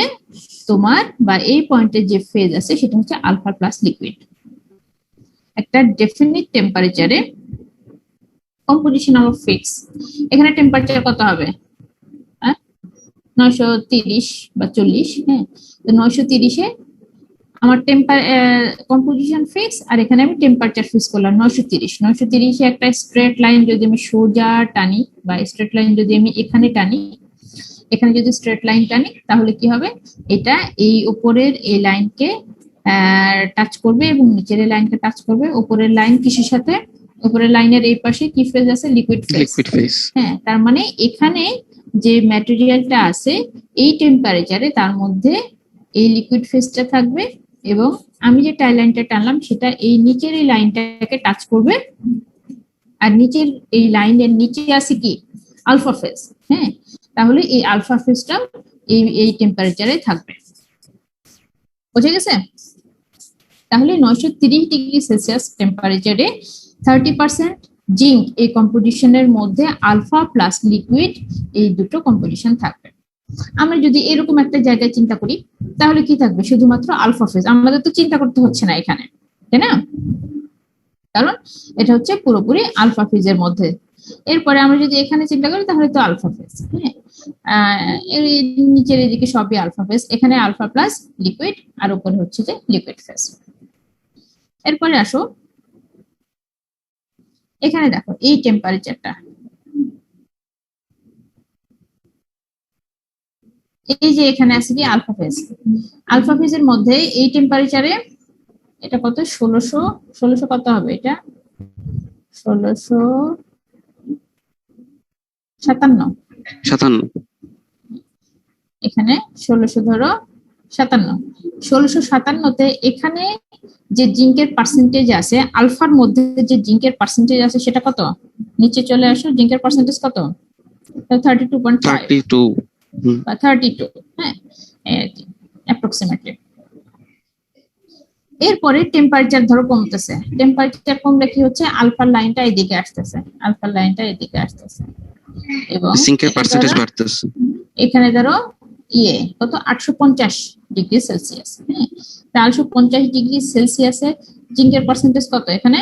তোমার বা এই পয়েন্টের যে ফেজ আছে সেটা হচ্ছে আলফা প্লাস লিকুইড। একটা ডেফিনিট টেম্পারেচারে কম্পোজিশন অফ ফিক্স, এখানে টেম্পারেচার কত হবে? 930 বা 40। হ্যাঁ, তো 930-এ আমার কম্পোজিশন ফিক্স, আর এখানে আমি টেম্পারেচার ফিক্স করলাম 930। 930-এ একটা স্ট্রেট লাইন যদি আমি সোজা টানি, বা স্ট্রেট লাইন যদি আমি এখানে টানি, এখানে যদি স্ট্রেট লাইন টানি, তাহলে কি হবে? এটা এই উপরের এই লাইনকে টাচ করবে এবং নিচের এই লাইনকে টাচ করবে। উপরের লাইন কিসের সাথে? উপরের লাইনের এই পাশে কি ফেজ আছে? Liquid phase. Liquid phase. হ্যাঁ, তার মানে এখানে যে ম্যাটেরিয়ালটা আছে এই টেম্পারেচারে তার মধ্যে এই লিকুইড ফেজটা থাকবে, এবং আমি যে টাই লাইনটা টানলাম সেটা এই নিচের এই লাইনটাকে টাচ করবে। আর নিচের এই লাইনের নিচে আছে কি? Alpha phase. হ্যাঁ, তাহলে এই আলফা ফেজটা এই টেম্পারেচারে থাকবে। বুঝে গেছে? তাহলে 930 ডিগ্রি সেলসিয়াস টেম্পারেচারে 30% জিঙ্ক এই কম্পোজিশনের মধ্যে আলফা প্লাস লিকুইড এই দুটো কম্পোজিশন থাকবে। আমরা যদি এরকম একটা জায়গায় চিন্তা করি তাহলে কি থাকবে? শুধুমাত্র আলফা ফেজ। আমাদের তো চিন্তা করতে হচ্ছে না এখানে, তাই না? কারণ এটা হচ্ছে পুরোপুরি আলফা ফেজের মধ্যে। এরপরে আমরা যদি এখানে চিন্তা করি তাহলে তো আলফা ফেজ। হ্যাঁ, নিচের এদিকে সবই আলফা ফেজ, এখানে আলফা প্লাস লিকুইড, আর উপরে হচ্ছে যে লিকুইড ফেজ। এরপরে আসো এখানে দেখো এই টেম্পারেচারটা, এই যে এখানে আছে কি আলফা ফেজ। আলফা ফেজের মধ্যে এই টেম্পারেচারে এটা কত? 1600 কত হবে? এটা 1657। এখানে 1600 ধরো 57। 1657-তে এখানে যে জিঙ্কের পার্সেন্টেজ আছে, আলফার মধ্যে যে জিঙ্কের পার্সেন্টেজ আছে সেটা কত? নিচে চলে আসো, জিঙ্কের পার্সেন্টেজ কত? 32.5 বা 32। হ্যাঁ, অ্যাপ্রক্সিমেটলি। এরপরে টেম্পারেচার ধরো কমতেছে, টেম্পারেচার কমলে কি হচ্ছে? আলফার লাইনটা এদিকে আসতেছে, আলফার লাইনটা এদিকে আসতেছে, এবং জিঙ্কের পার্সেন্টেজ বাড়তেছে। এখানে ধরো কত? 850 ডিগ্রি সেলসিয়াস। হ্যাঁ, 850 ডিগ্রি সেলসিয়াসে জিঙ্কের পার্সেন্টেজ কত? এখানে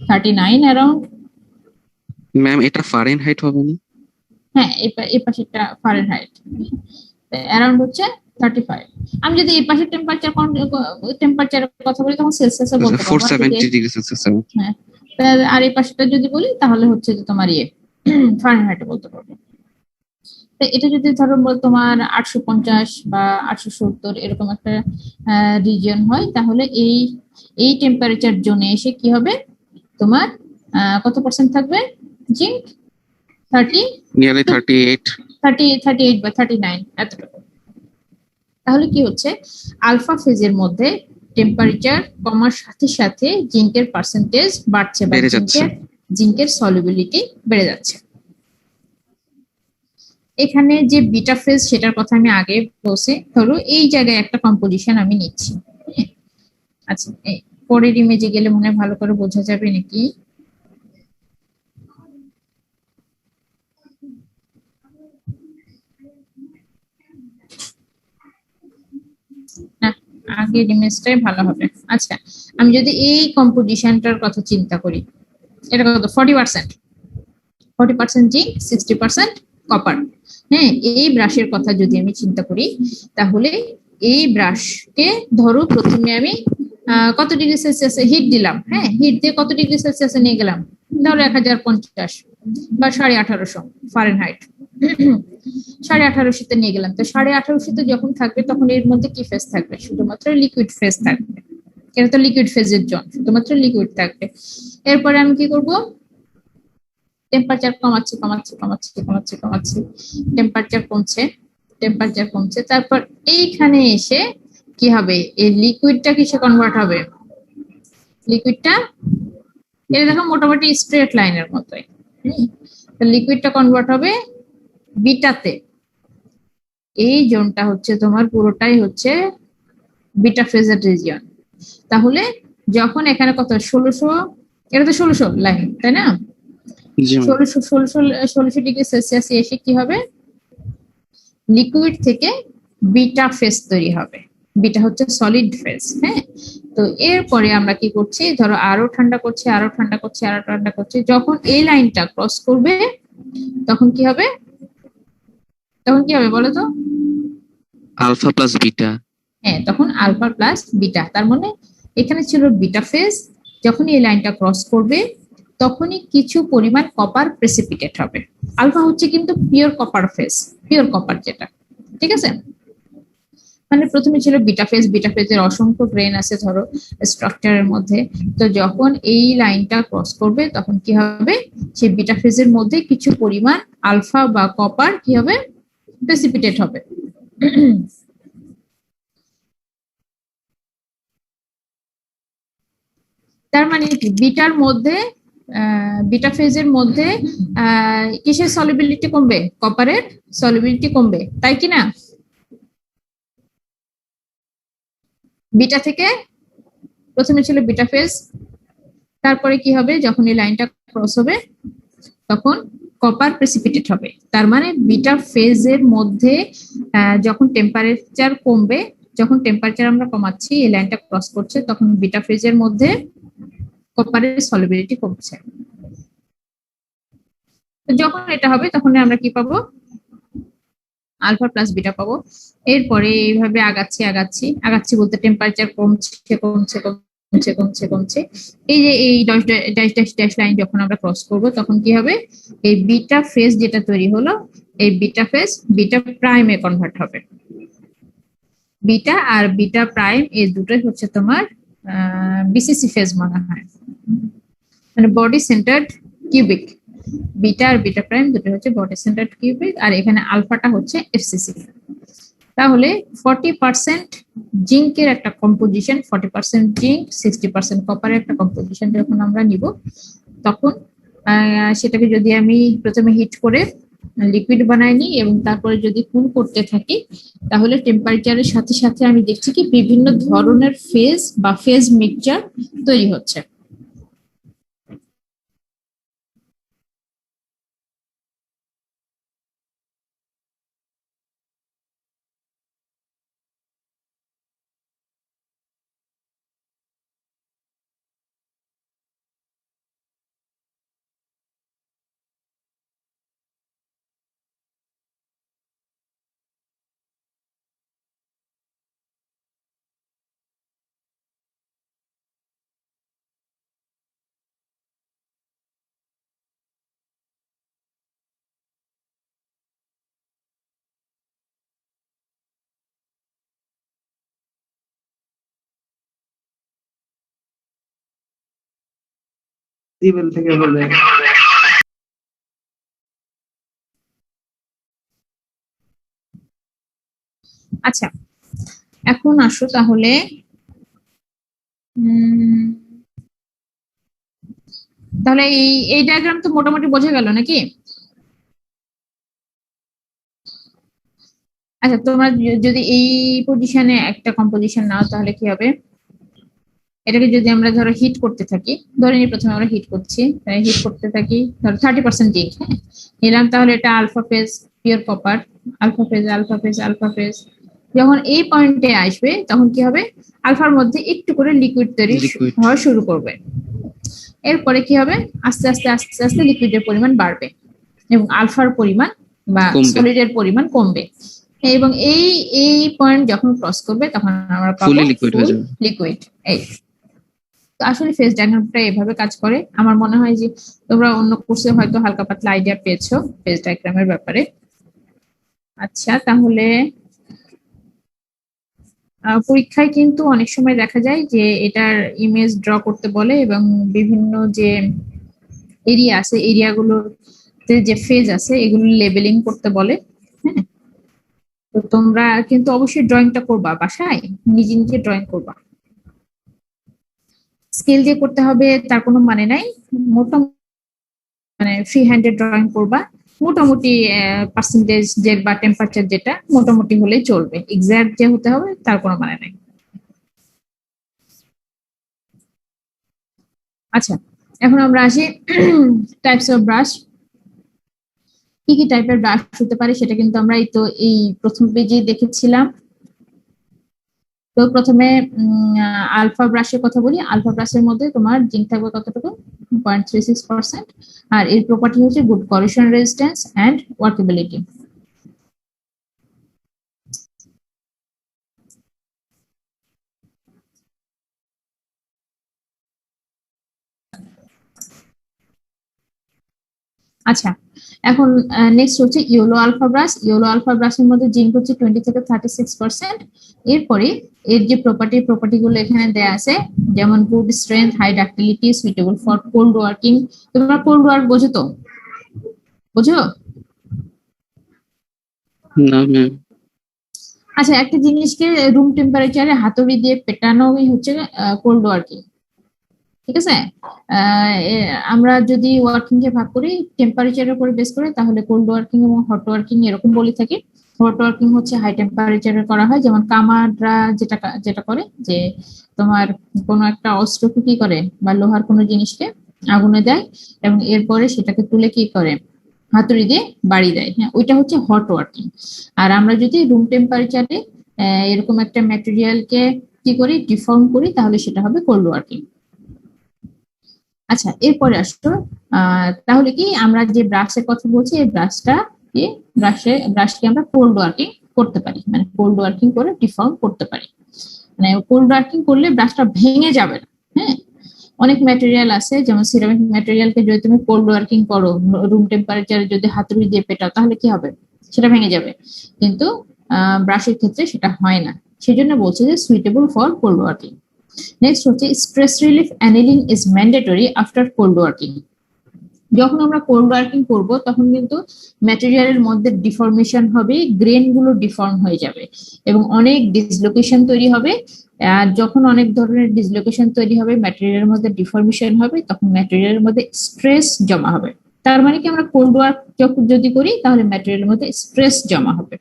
39 অ্যারাউন্ড। ম্যাম, এটা ফারেনহাইট হবে না? হ্যাঁ, এই পাশেরটা ফারেনহাইট, অ্যারাউন্ড হচ্ছে 35। আমি যদি এই পাশের টেম্পারেচারের কথা বলি তখন সেলসিয়াসে বলতে পারবো। 470 ডিগ্রি সেলসিয়াস। হ্যাঁ, আর এই পাশেরটা যদি বলি তাহলে হচ্ছে যে তোমার ফারেনহাইটে বলতে পারবো। তো এটা যদি ধরো তোমার 850 বা 870 এরকম একটা রিজিয়ন হয়, তাহলে এই টেম্পারেচার জোনে এসে কি হবে? তোমার কত পার্সেন্ট থাকবে জিঙ্ক? 38 বা 39 এতটুকু। তাহলে কি হচ্ছে? আলফা ফেজের মধ্যে টেম্পারেচার কমার সাথে সাথে জিঙ্কের পার্সেন্টেজ বাড়ছে, বা জিঙ্কের সলিবিলিটি বেড়ে যাচ্ছে। এখানে যে বিটা ফেজ সেটার কথা আমি আগে বলছি। ধরো এই জায়গায় একটা কম্পোজিশন আমি নিচ্ছি। আচ্ছা, পরের ইমেজে গেলে মনে হয় ভালো করে বোঝা যাবে নাকি? না, আগের ইমেজটাই ভালো হবে। আচ্ছা, আমি যদি এই কম্পোজিশনটার কথা চিন্তা করি, এটা কত? 40% জিঙ্ক, 60% কপার। হ্যাঁ, এই ব্রাশের কথা যদি আমি চিন্তা করি তাহলে এই ব্রাশকে ধরো প্রথমে আমি কত ডিগ্রি সেলসিয়াসে হিট দিলাম। হ্যাঁ, হিট দিয়ে কত ডিগ্রি সেলসিয়াসে নিয়ে গেলাম? ধরো 1050 বা 1850 ফারেনহাইট। 1850 নিয়ে গেলাম, তো 1850 যখন থাকবে তখন এর মধ্যে কি ফেজ থাকবে? শুধুমাত্র লিকুইড ফেজ থাকবে। এটা তো লিকুইড ফেজের জোন, শুধুমাত্র লিকুইড থাকবে। এরপরে আমি কি করব? টেম্পারেচার কমাচ্ছি কমাচ্ছি কমাচ্ছি কমাচ্ছি কমাচ্ছি, টেম্পারেচার কমছে, টেম্পারেচার কমছে। তারপর এইখানে এসে কি হবে? এই লিকুইডটা কিসে কনভার্ট হবে? লিকুইডটা এটা দেখো মোটামুটি স্ট্রেট লাইনের মতোই। লিকুইডটা কনভার্ট হবে বিটাতে। এই জোনটা হচ্ছে তোমার পুরোটাই হচ্ছে বিটা ফেজের রিজিয়ন। তাহলে যখন এখানে কত 1600, এটা তো 1600 লাইন তাই না? জি ম্যাম। 1600 ডিগ্রি সেলসিয়াস এসে কি হবে? লিকুইড থেকে বিটা ফেজ তৈরি হবে। বিটা হচ্ছে সলিড ফেজ। হ্যাঁ, তো এরপরে আমরা কি করছি? ধরো আরো ঠান্ডা করছি, আরো ঠান্ডা করছি, আরো ঠান্ডা করছি। যখন এই লাইনটা ক্রস করবে তখন কি হবে? তখন কি হবে বলো তো? Alpha plus beta. হ্যাঁ, তখন আলফা প্লাস বিটা। তার মানে এখানে ছিল বিটা ফেজ, যখন এই লাইনটা ক্রস করবে তখনই কিছু পরিমাণ কপার প্রেসিপিটেট হবে। আলফা হচ্ছে কিন্তু pure copper phase, pure copper যেটা, ঠিক আছে? মানে প্রথমে ছিল বিটা ফেজ, বিটা ফেজের অসংখ্য গ্রেন আছে ধরো স্ট্রাকচারের মধ্যে। তো যখন এই লাইনটা ক্রস করবে তখন কি হবে? সেই বিটা ফেজের মধ্যে কিছু পরিমাণ আলফা বা কপার কি হবে? প্রেসিপিটেট হবে। তার মানে কি বিটার মধ্যে বিটা ফেজের মধ্যে কিসের সলিবিলিটি কমবে? কপারের সলিবিলিটি কমবে, তাই কি না? বিটা থেকে প্রথমে ছিল বিটা ফেজ, তারপরে কি হবে? যখন এই লাইনটা ক্রস হবে তখন কপার প্রেসিপিটেট হবে। তার মানে বিটা ফেজের মধ্যে যখন টেম্পারেচার কমবে, যখন টেম্পারেচার আমরা কমাচ্ছি এই লাইনটা ক্রস করছে, তখন বিটা ফেজের মধ্যে কপারের সলিবিলিটি কমছে। তো যখন এটা হবে তখন আমরা কি পাবো? আলফা প্লাস বিটা পাবো। এরপরে এইভাবে আগাচ্ছি আগাচ্ছি আগাচ্ছি বলতে টেম্পারেচার কমছে কমছে কমছে কমছে কমছে। এই যে এই dash dash dash dash line যখন আমরা ক্রস করব তখন কি হবে? এই বিটা ফেজ যেটা তৈরি হলো, এই বিটা ফেজ বিটা প্রাইমে কনভার্ট হবে। বিটা আর বিটা প্রাইম এই দুটোই হচ্ছে তোমার বিসিসি ফেজ মনে হয়, মানে বডি সেন্টার্ড কিউবিক। বিটা আর বিটা প্রাইম দুটো হচ্ছে বডি সেন্টার্ড কিউবিক, আর এখানে আলফাটা হচ্ছে এফসিসি। তাহলে 40% জিঙ্কের একটা কম্পোজিশন, 40% জিঙ্ক 60% কপারের একটা কম্পোজিশন যখন আমরা নিব, তখন সেটাকে যদি আমি প্রথমে হিট করে লিকুইড বানাই নিই এবং তারপরে যদি কুল করতে থাকি, তাহলে টেম্পারেচারের সাথে সাথে আমি দেখছি কি বিভিন্ন ধরনের ফেজ বা ফেজ মিক্সচার তৈরি হচ্ছে। টেবিল থেকে বলে আচ্ছা, এখন আসো তাহলে তাহলে এই ডায়াগ্রাম তো মোটামুটি বোঝা গেল নাকি? আচ্ছা, তোমরা যদি এই পজিশনে একটা কম্পোজিশন নাও তাহলে কি হবে? এটাকে যদি আমরা ধরো হিট করতে থাকি, ধরে নিই প্রথমে আমরা হিট করছি, হিট করতে থাকি ধরো 30% জিঙ্ক, হ্যাঁ নিলাম, তাহলে এটা alpha phase pure copper, alpha phase alpha phase alpha phase. যখন এই পয়েন্টে আসবে তখন কি হবে? আলফার মধ্যে একটু করে লিকুইড তৈরি হওয়া শুরু করবে। এরপরে কি হবে? আস্তে আস্তে আস্তে আস্তে লিকুইডের পরিমাণ বাড়বে এবং আলফার পরিমাণ বা সলিডের পরিমাণ কমবে, এবং এই এই পয়েন্ট যখন ক্রস করবে তখন আমরা পাবো লিকুইড। এই তো আসলে ফেজ ডায়াগ্রামটা এভাবে কাজ করে। আমার মনে হয় যে তোমরা অন্য কোর্সে হয়তো হালকা পাতলা আইডিয়া পেয়েছো ফেজ ডায়াগ্রামের ব্যাপারে। আচ্ছা, তাহলে পরীক্ষায় কিন্তু অনেক সময় দেখা যায় যে এটার ইমেজ ড্র করতে বলে এবং বিভিন্ন যে এরিয়া আছে এরিয়াগুলোতে যে ফেজ আছে এগুলো লেবেলিং করতে বলে। হ্যাঁ, তো তোমরা কিন্তু অবশ্যই ড্রয়িংটা করবা, বাসায় নিজে নিজে ড্রয়িং করবা। স্কেল দিয়ে করতে হবে তার কোনো মানে নাই, মোটামুটি মানে ফ্রি হ্যান্ডে ড্রয়িং করবা, মোটামুটি পার্সেন্টেজ যে বা টেম্পারেচার যেটা মোটামুটি হলেই চলবে, এক্সাক্ট যে হতে হবে তার কোনো মানে নাই। আচ্ছা, এখন আমরা আসি টাইপস অফ ব্রাশ। কি কি টাইপের ব্রাশ হতে পারে সেটা কিন্তু আমরা এই প্রথম পেজে দেখেছিলাম। তো প্রথমে আলফা ব্রাশের কথা বলি। আলফা ব্রাশের মধ্যে তোমার জিঙ্ক থাকবে কতটুকু, 0.36%, আর এর প্রপার্টি হচ্ছে good corrosion resistance and workability. আচ্ছা, এখন নেক্সট হচ্ছে yellow alpha brass. Yellow alpha ব্রাশের মধ্যে জিঙ্ক হচ্ছে 20 থেকে 36%। এরপরে এর যে প্রপার্টি গুলো এখানে দেয়া আছে, যেমন good strength, high ductility, suitable for cold working. তোমরা কোল্ড ওয়ার্ক বোঝো তো? বোঝো? না ম্যাম। আচ্ছা, একটা জিনিসকে রুম টেম্পারেচারে হাতুড়ি দিয়ে পেটানোই হচ্ছে কোল্ড ওয়ার্কিং। ঠিক আছে? আমরা যদি ওয়ার্কিং কে ভাগ করি টেম্পারেচারের উপর বেস করে, তাহলে কোল্ড ওয়ার্কিং এবং হট ওয়ার্কিং এরকম বলে থাকি। হট ওয়ার্কিং হচ্ছে হাই টেম্পারেচারে করা হয়, যেমন কামাররা যেটা করে যে তোমার কোনো একটা অস্ত্রকে কি করে বা লোহার কোনো জিনিসকে আগুনে দেয় এবং এরপরে সেটাকে তুলে কি করে হাতুড়ি দিয়ে বাড়ি দেয়। হ্যাঁ, ওইটা হচ্ছে হট ওয়ার্কিং। আর আমরা যদি রুম টেম্পারেচারে এরকম একটা ম্যাটেরিয়ালকে কি করি, ডিফর্ম করি, তাহলে সেটা হবে কোল্ড ওয়ার্কিং। আচ্ছা, এরপরে আসতো তাহলে কি আমরা যে ব্রাশের কথা বলছি এই ব্রাশকে আমরা কোল্ড ওয়ার্কিং করতে পারি, মানে কোল্ড ওয়ার্কিং করে ডিফর্ম করতে পারি। মানে কোল্ড ওয়ার্কিং করলে ব্রাশটা ভেঙে যাবে না। হ্যাঁ, অনেক ম্যাটেরিয়াল আছে, যেমন সিরামিক ম্যাটেরিয়ালকে যদি তুমি কোল্ড ওয়ার্কিং করো, রুম টেম্পারেচারে যদি হাতুড়ি দিয়ে পেটাও, তাহলে কি হবে, সেটা ভেঙে যাবে। কিন্তু ব্রাশের ক্ষেত্রে সেটা হয় না, সেজন্য বলছে যে suitable for cold working. Next হচ্ছে stress relief annealing is mandatory after cold working. যখন আমরা কোল্ড ওয়ার্কিং করব তখন কিন্তু ম্যাটেরিয়ালের মধ্যে ডিফর্মেশন হবে, গ্রেন গুলো ডিফর্ম হয়ে যাবে এবং অনেক ডিসলোকেশন তৈরি হবে। আর যখন অনেক ধরনের ডিসলোকেশন তৈরি হবে, ম্যাটেরিয়ালের মধ্যে ডিফর্মেশন হবে, তখন ম্যাটেরিয়ালের মধ্যে স্ট্রেস জমা হবে। তার মানে কি, আমরা কোল্ড ওয়ার্ক যদি করি তাহলে ম্যাটেরিয়ালের মধ্যে স্ট্রেস জমা হবে,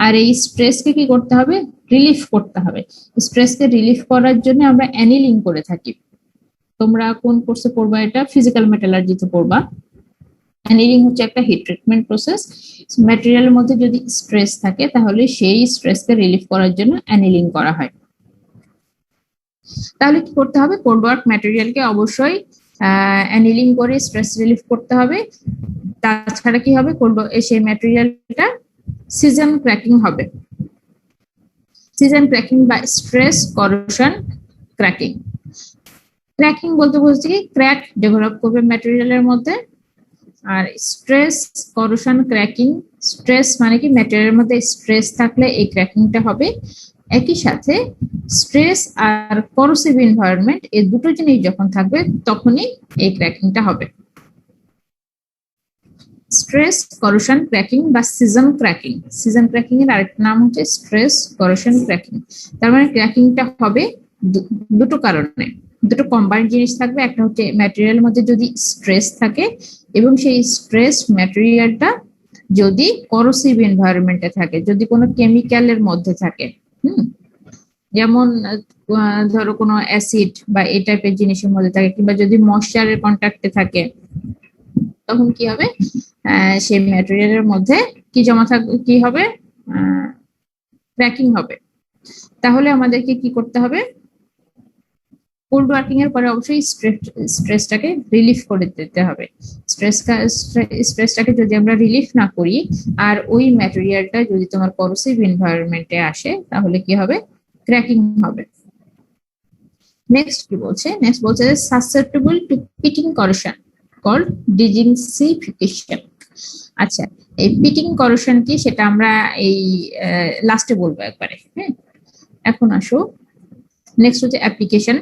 আর এই স্ট্রেসকে কি করতে হবে, রিলিফ করতে হবে। স্ট্রেসকে রিলিফ করার জন্য আমরা অ্যানিলিং করে থাকি। তোমরা কোন কোর্সে পড়বা, এটা ফিজিক্যাল মেটালার্জিতে পড়বা। অ্যানিলিং হচ্ছে একটা হিট ট্রিটমেন্ট প্রসেস। ম্যাটেরিয়ালের মধ্যে যদি স্ট্রেস থাকে তাহলে সেই স্ট্রেসকে রিলিফ করার জন্য অ্যানিলিং করা হয়। তাহলে কি করতে হবে, কোল্ড ওয়ার্ক ম্যাটেরিয়ালকে অবশ্যই অ্যানিলিং করে স্ট্রেস রিলিফ করতে হবে। তাছাড়া কি হবে, সেই ম্যাটেরিয়ালটা সিজন ক্র্যাকিং হবে। সিজন ক্র্যাকিং বা স্ট্রেস করোশন ক্র্যাকিং। ক্র্যাকিং বলতে বলছি কি, ক্র্যাক ডেভেলপ করবে ম্যাটেরিয়ালের মধ্যে। আর স্ট্রেস করোশন ক্র্যাকিং, স্ট্রেস মানে কি ম্যাটেরিয়ালের মধ্যে স্ট্রেস থাকলে এই ক্র্যাকিংটা হবে। একই সাথে স্ট্রেস আর করোসিভ এনভায়রনমেন্ট এই দুটো জিনিস যখন থাকবে তখনই এই ক্র্যাকিংটা হবে। স্ট্রেস করোশন ক্র্যাকিং বা সিজন ক্র্যাকিং। সিজন ক্র্যাকিং এর আরেকটা নাম হচ্ছে স্ট্রেস করোশন ক্র্যাকিং। তার মানে ক্র্যাকিংটা হবে দুটো কারণে, দুটো কম্বাইন্ড জিনিস থাকবে। একটা হচ্ছে ম্যাটেরিয়ালের মধ্যে যদি স্ট্রেস থাকে এবং সেই স্ট্রেস ম্যাটেরিয়ালটা যদি করোসিভ এনভায়রনমেন্টে থাকে, যদি কোনো কেমিক্যালের মধ্যে থাকে, যেমন ধরো কোনো অ্যাসিড বা এই টাইপের জিনিসের মধ্যে থাকে, কিংবা যদি ময়েশ্চারের কন্ট্যাক্টে থাকে, তখন কি হবে, সেই ম্যাটেরিয়ালের মধ্যে কি জমা থাকবে, কি হবে, ক্র্যাকিং হবে। তাহলে আমাদেরকে কি করতে হবে, কোল্ড ওয়ার্কিং এর পরে অবশ্যই স্ট্রেসটাকে রিলিফ করে দিতে হবে। স্ট্রেসটাকে যদি আমরা রিলিফ না করি আর ওই ম্যাটেরিয়ালটা যদি তোমার করোসিভ এনভায়রনমেন্টে আসে, তাহলে কি হবে, ক্র্যাকিং হবে। নেক্সট কি বলছে, সাসেপ্টেবল টু পিটিং করোশন কল্ড ডিজিংসিফিকেশন। আচ্ছা, এই পিটিং করোশন কি সেটা আমরা এই লাস্টে বলবো একবারে। হ্যাঁ, এখন আসো নেক্সট হচ্ছে অ্যাপ্লিকেশন।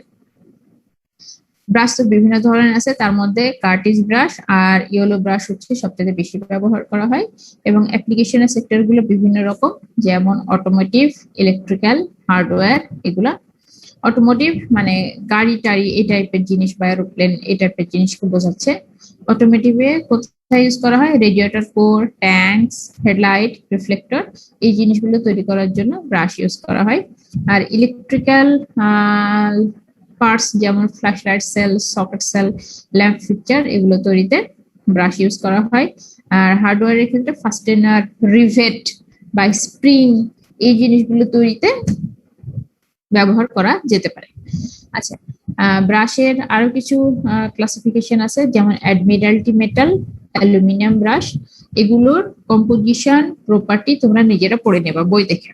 ব্রাশ তো বিভিন্ন ধরনের আছে, তার মধ্যে কার্টিজ ব্রাশ আর ইয়েলো ব্রাশ হচ্ছে সবথেকে বেশি ব্যবহার করা হয়। এবং অ্যাপ্লিকেশনের সেক্টর গুলো বিভিন্ন রকম, যেমন অটোমোটিভ, ইলেকট্রিক্যাল, হার্ডওয়্যার এগুলা। অটোমোটিভ মানে গাড়ি টাড়ি এই টাইপের জিনিস বা এরোপ্লেন এই টাইপের জিনিসকে বোঝাচ্ছে। অটোমোটিভে কোথায় ইউজ করা হয়? Radiator core, tanks, headlight, reflector এই জিনিসগুলো তৈরি করার জন্য ব্রাশ ইউজ করা হয়। আর ইলেকট্রিক্যাল পার্টস যেমন flash light cell, socket cell, lamp fixture এগুলো তৈরিতে ব্রাশ ইউজ করা হয়। আর হার্ডওয়্যারের ক্ষেত্রে ফাস্টেনার, রিভেট বা স্প্রিং এই জিনিসগুলো তৈরিতে ব্যবহার করা যেতে পারে। আচ্ছা, ব্রাশের আরো কিছু ক্লাসিফিকেশন আছে, যেমন অ্যাডমিরালটি মেটাল, অ্যালুমিনিয়াম ব্রাশ। এগুলোর কম্পোজিশন, প্রপার্টি তোমরা নিজেরা পড়ে নেবা বই দেখে।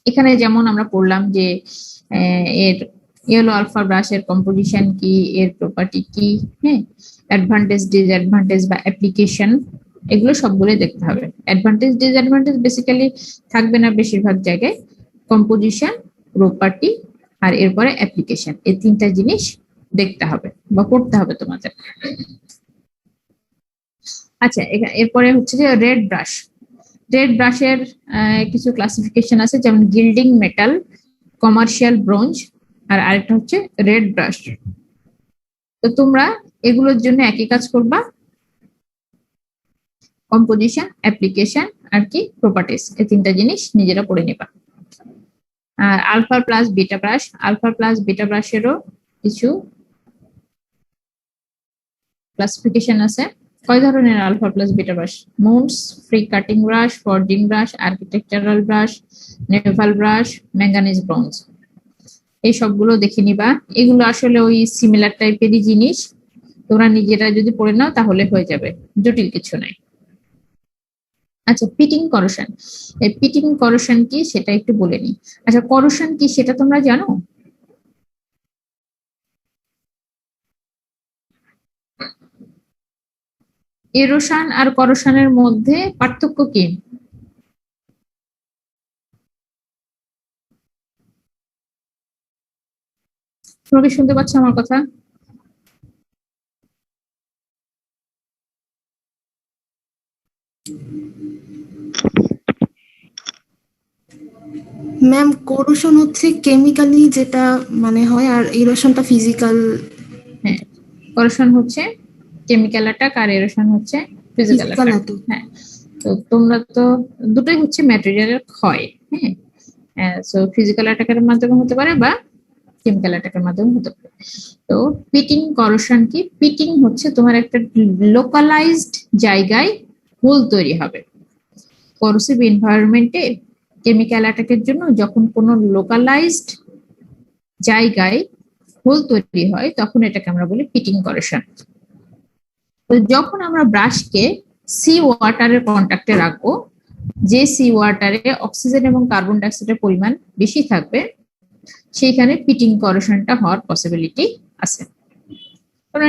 এখানে যেমন আমরা পড়লাম যে এর ইয়েলো আলফা ব্রাশের কম্পোজিশন কি, এর প্রপার্টি কি, হ্যাঁ, অ্যাডভান্টেজ, ডিসঅ্যাডভান্টেজ বা অ্যাপ্লিকেশন এগুলো সবগুলোই দেখতে হবে। অ্যাডভান্টেজ ডিসঅ্যাডভান্টেজ বেসিক্যালি থাকবে না বেশিরভাগ জায়গায়, কম্পোজিশন, প্রপার্টি আর এরপরে অ্যাপ্লিকেশন, এই তিনটা জিনিস দেখতে হবে বা পড়তে হবে তোমাদের। আচ্ছা, এরপরে হচ্ছে যে রেড ব্রাশ। রেড ব্রাশের কিছু ক্লাসিফিকেশন আছে, যেমন গিল্ডিং মেটাল, কমার্শিয়াল ব্রোঞ্জ আর আরেকটা হচ্ছে রেড ব্রাশ। তো তোমরা এগুলোর জন্য একই কাজ করবা, কম্পোজিশন, অ্যাপ্লিকেশন আর কি প্রপার্টিজ, এই তিনটা জিনিস নিজেরা পড়ে নিবা। আর alpha plus beta brass, alpha plus beta ব্রাশেরও কিছু ক্লাসিফিকেশন আছে। কয় ধরনের alpha plus beta brass? Muntz, free cutting brass, forging brass, architectural brass, naval brass, manganese bronze, এই সবগুলো দেখে নিবা। এগুলো আসলে ওই সিমিলার টাইপেরই জিনিস, তোমরা নিজেরা যদি পড়ে নাও তাহলে হয়ে যাবে, জটিল কিছু নাই। আচ্ছা, পিটিং করোশন। এই পিটিং করোশন কি সেটা একটু বলে নি। আচ্ছা, করোশন কি সেটা তোমরা জানো? এরোশন আর করোশনের মধ্যে পার্থক্য কি? তোমরা কি শুনতে পাচ্ছ আমার কথা? ম্যাম কোরোশন হচ্ছে কেমিক্যালি যেটা মানে হয়, আর ইরোশনটা ফিজিক্যাল। হ্যাঁ, করোশন হচ্ছে কেমিক্যাল অ্যাটাক আর এরোশন হচ্ছে ফিজিক্যাল Physical অ্যাটাক। attack। হ্যাঁ, তো তোমরা তো দুটোই হচ্ছে ম্যাটেরিয়ালের ক্ষয়। হ্যাঁ, সো ফিজিক্যাল অ্যাটাকের মাধ্যমে হতে পারে বা কেমিক্যাল অ্যাটাকের মাধ্যমে হতে পারে। তো পিটিং করোশন কি? পিটিং হচ্ছে তোমার একটা লোকালাইজড জায়গায় হোল তৈরি হবে। করোসিভ এনভায়রনমেন্টে কেমিক্যাল অ্যাটাকের জন্য যখন কোনো লোকালাইজড জায়গায় হোল তৈরি হয় তখন এটাকে আমরা বলি পিটিং করোশন। তো যখন আমরা ব্রাশকে সি ওয়াটারের কন্ট্যাক্টে রাখবো, যে সি ওয়াটারে অক্সিজেন এবং কার্বন ডাইঅক্সাইডের পরিমাণ বেশি থাকবে, সেইখানে পিটিং করোশনটা হওয়ার পসিবিলিটি আছে। কারণ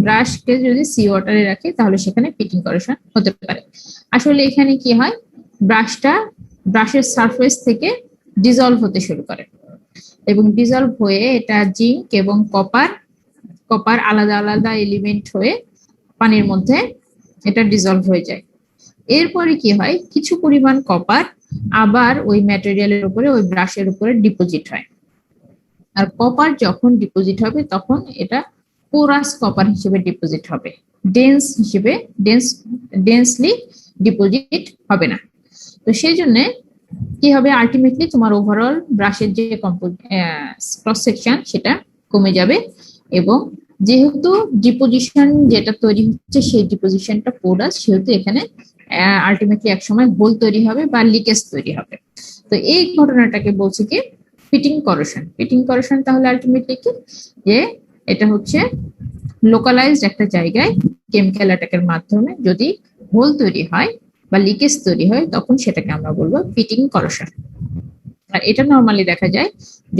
ব্রাশকে যদি সি ওয়াটারে রাখি তাহলে সেখানে পিটিং করোশন হতে পারে। আসলে এখানে কি হয়, ব্রাশের সারফেস থেকে ডিজলভ হতে শুরু করে এবং ডিজলভ হয়ে এটা জিঙ্ক এবং কপার আলাদা আলাদা এলিমেন্ট হয়ে পানির মধ্যে এটা ডিজলভ হয়ে যায়। এরপরে কি হয়, কিছু পরিমাণ কপার আবার ওই ম্যাটেরিয়ালের উপরে, ওই ব্রাশের উপরে ডিপোজিট হয়। আর কপার যখন ডিপোজিট হবে তখন এটা পোরাস কপার হিসেবে ডিপোজিট হবে, ডেন্সলি ডিপোজিট হবে না। তো সেই জন্য কি হবে, আলটিমেটলি তোমার ওভারঅল ব্রাশের যে ক্রস সেকশন সেটা কমে যাবে। এবং যেহেতু ডিপোজিশন যেটা তৈরি হচ্ছে সেই ডিপোজিশনটা পোরাস, সেহেতু এখানে আলটিমেটলি একসময় হোল তৈরি হবে বা লিকেজ তৈরি হবে। তো এই ঘটনাটাকে বলছি কি পিটিং করোশন। পিটিং করোশন তাহলে আলটিমেটলি কি, যে এটা হচ্ছে লোকালাইজড একটা জায়গায় কেমিক্যাল অ্যাটাকের মাধ্যমে যদি হোল তৈরি হয় বা লিকেজ তৈরি হয় তখন সেটাকে আমরা বলবো পিটিং করোশন। আর এটা নর্মালি দেখা যায়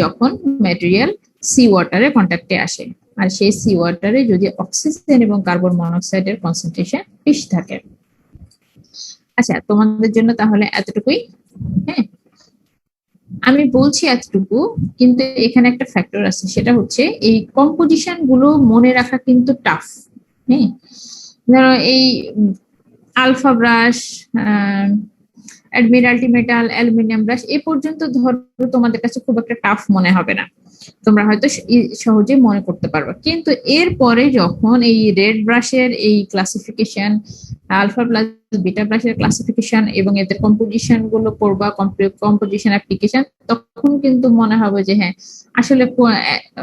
যখন ম্যাটেরিয়াল সি ওয়াটারে কন্ট্যাক্টে আসে। আর সেই সি ওয়াটারে যদি অক্সিজেন এবং কার্বন মনোক্সাইডের কনসেন্ট্রেশন বেশি থাকে। আচ্ছা, তোমাদের জন্য তাহলে এতটুকুই। হ্যাঁ, আমি বলছি এতটুকু, কিন্তু এখানে একটা ফ্যাক্টর আছে, সেটা হচ্ছে এই কম্পোজিশন গুলো মনে রাখা কিন্তু টাফ। হ্যাঁ, ধরো এই alpha brass, admiralty metal, aluminium brass এ পর্যন্ত ধরো তোমাদের কাছে খুব একটা টাফ মনে হবে না, তোমরা হয়তো সহজে মনে করতে পারবে। কিন্তু এরপরে যখন এই রেড ব্রাশের এই ক্লাসিফিকেশন, আলফা প্লাস বিটা ব্রাশের ক্লাসিফিকেশন এবং এদের কম্পোজিশন গুলো পড়বা, কম্পোজিশন অ্যাপ্লিকেশন, তখন কিন্তু মনে হবে যে হ্যাঁ আসলে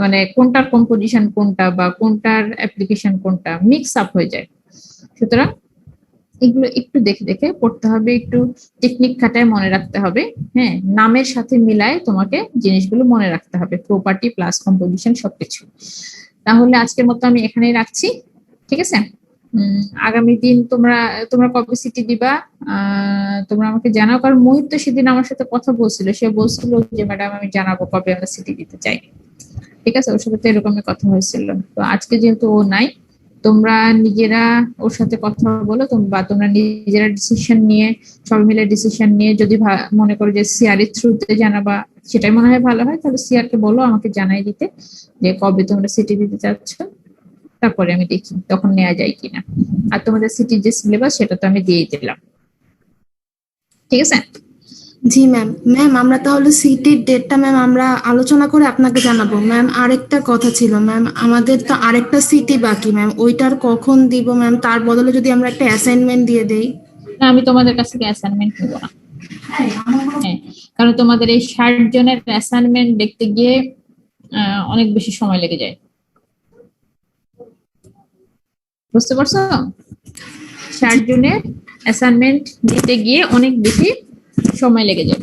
মানে কোনটার কম্পোজিশন কোনটা বা কোনটার অ্যাপ্লিকেশন কোনটা মিক্স আপ হয়ে যায়। সুতরাং এগুলো একটু দেখে দেখে পড়তে হবে, একটু টেকনিক খাটায় মনে রাখতে হবে। হ্যাঁ, নামের সাথে মিলায় তোমাকে জিনিসগুলো মনে রাখতে হবে, প্রপার্টি প্লাস কম্পোজিশন সবকিছু। তাহলে আজকের মতো আমি এখানেই রাখছি, ঠিক আছে? আগামী দিন তোমরা কবে সিটি দিবা তোমরা আমাকে জানাও, কারণ মোহিত তো সেদিন আমার সাথে কথা বলছিল, সে বলছিল যে ম্যাডাম আমি জানাবো কবে আমরা সিটি দিতে চাই। ঠিক আছে, ওর সাথে তো এরকমই কথা হয়েছিল। তো আজকে যেহেতু ও নাই, তোমরা নিজেরা ওর সাথে কথা বলো, বা তোমরা নিজেরা ডিসিশন নিয়ে, সবাই মিলে ডিসিশন নিয়ে যদি মনে করো যে সিআর এর থ্রুতে জানাবা, সেটাই মনে হয় ভালো হয়, তাহলে সিআর কে বলো আমাকে জানাই দিতে যে কবে তোমরা সিটি দিতে চাচ্ছ, তারপরে আমি দেখি তখন নেওয়া যায় কিনা। আর তোমাদের সিটির যে সিলেবাস সেটা তো আমি দিয়ে দিলাম, ঠিক আছে? জি ম্যাম। ম্যাম আমরা তাহলে সিটির ডেটটা ম্যাম আমরা আলোচনা করে আপনাকে জানাবো। ম্যাম আরেকটা কথা ছিল ম্যাম, আমাদের তো আরেকটা সিটি বাকি ম্যাম, ওইটার কখন দিব ম্যাম? তার বদলে যদি আমরা একটা অ্যাসাইনমেন্ট দিয়ে দেই। না, আমি তোমাদের কাছ থেকে অ্যাসাইনমেন্ট নেব না। হ্যাঁ, কারণ তোমাদের এই 60 জনের অ্যাসাইনমেন্ট দেখতে গিয়ে অনেক বেশি সময় লেগে যায়, বুঝতে পারছো? 60 জনের অ্যাসাইনমেন্ট দিতে গিয়ে অনেক বেশি সময় লেগে যায়,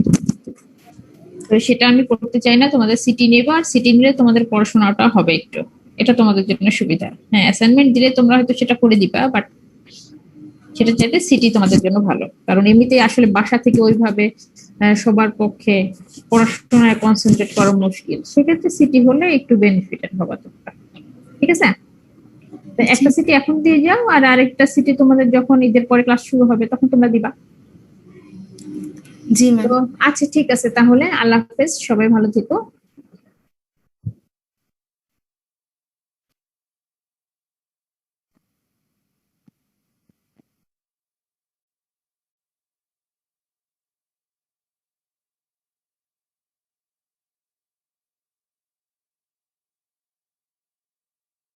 তো সেটা আমি করতে চাই না। তোমাদের সিটি নেবা, আর সিটি নিলে তোমাদের পড়াশোনাটা হবে একটু, এটা তোমাদের জন্য সুবিধা। হ্যাঁ, অ্যাসাইনমেন্ট দিলে তোমরা হয়তো সেটা করে দিবা, বাট সেটা চাইতে সিটি তোমাদের জন্য ভালো, কারণ এমনিতেই আসলে বাসা থেকে ওইভাবে সবার পক্ষে পড়াশোনায় কনসেন্ট্রেট করা মুশকিল, সেক্ষেত্রে সিটি হলে একটু বেনিফিটেড হবে তোমরা, ঠিক আছে? তো একটা সিটি এখন দিয়ে যাও, আর আরেকটা সিটি তোমাদের যখন ঈদের পরে ক্লাস শুরু হবে তখন তোমরা দিবা। জি ম্যাম। তো আচ্ছা, ঠিক আছে, তাহলে আল্লাহ হাফেজ, সবাই ভালো থেকো।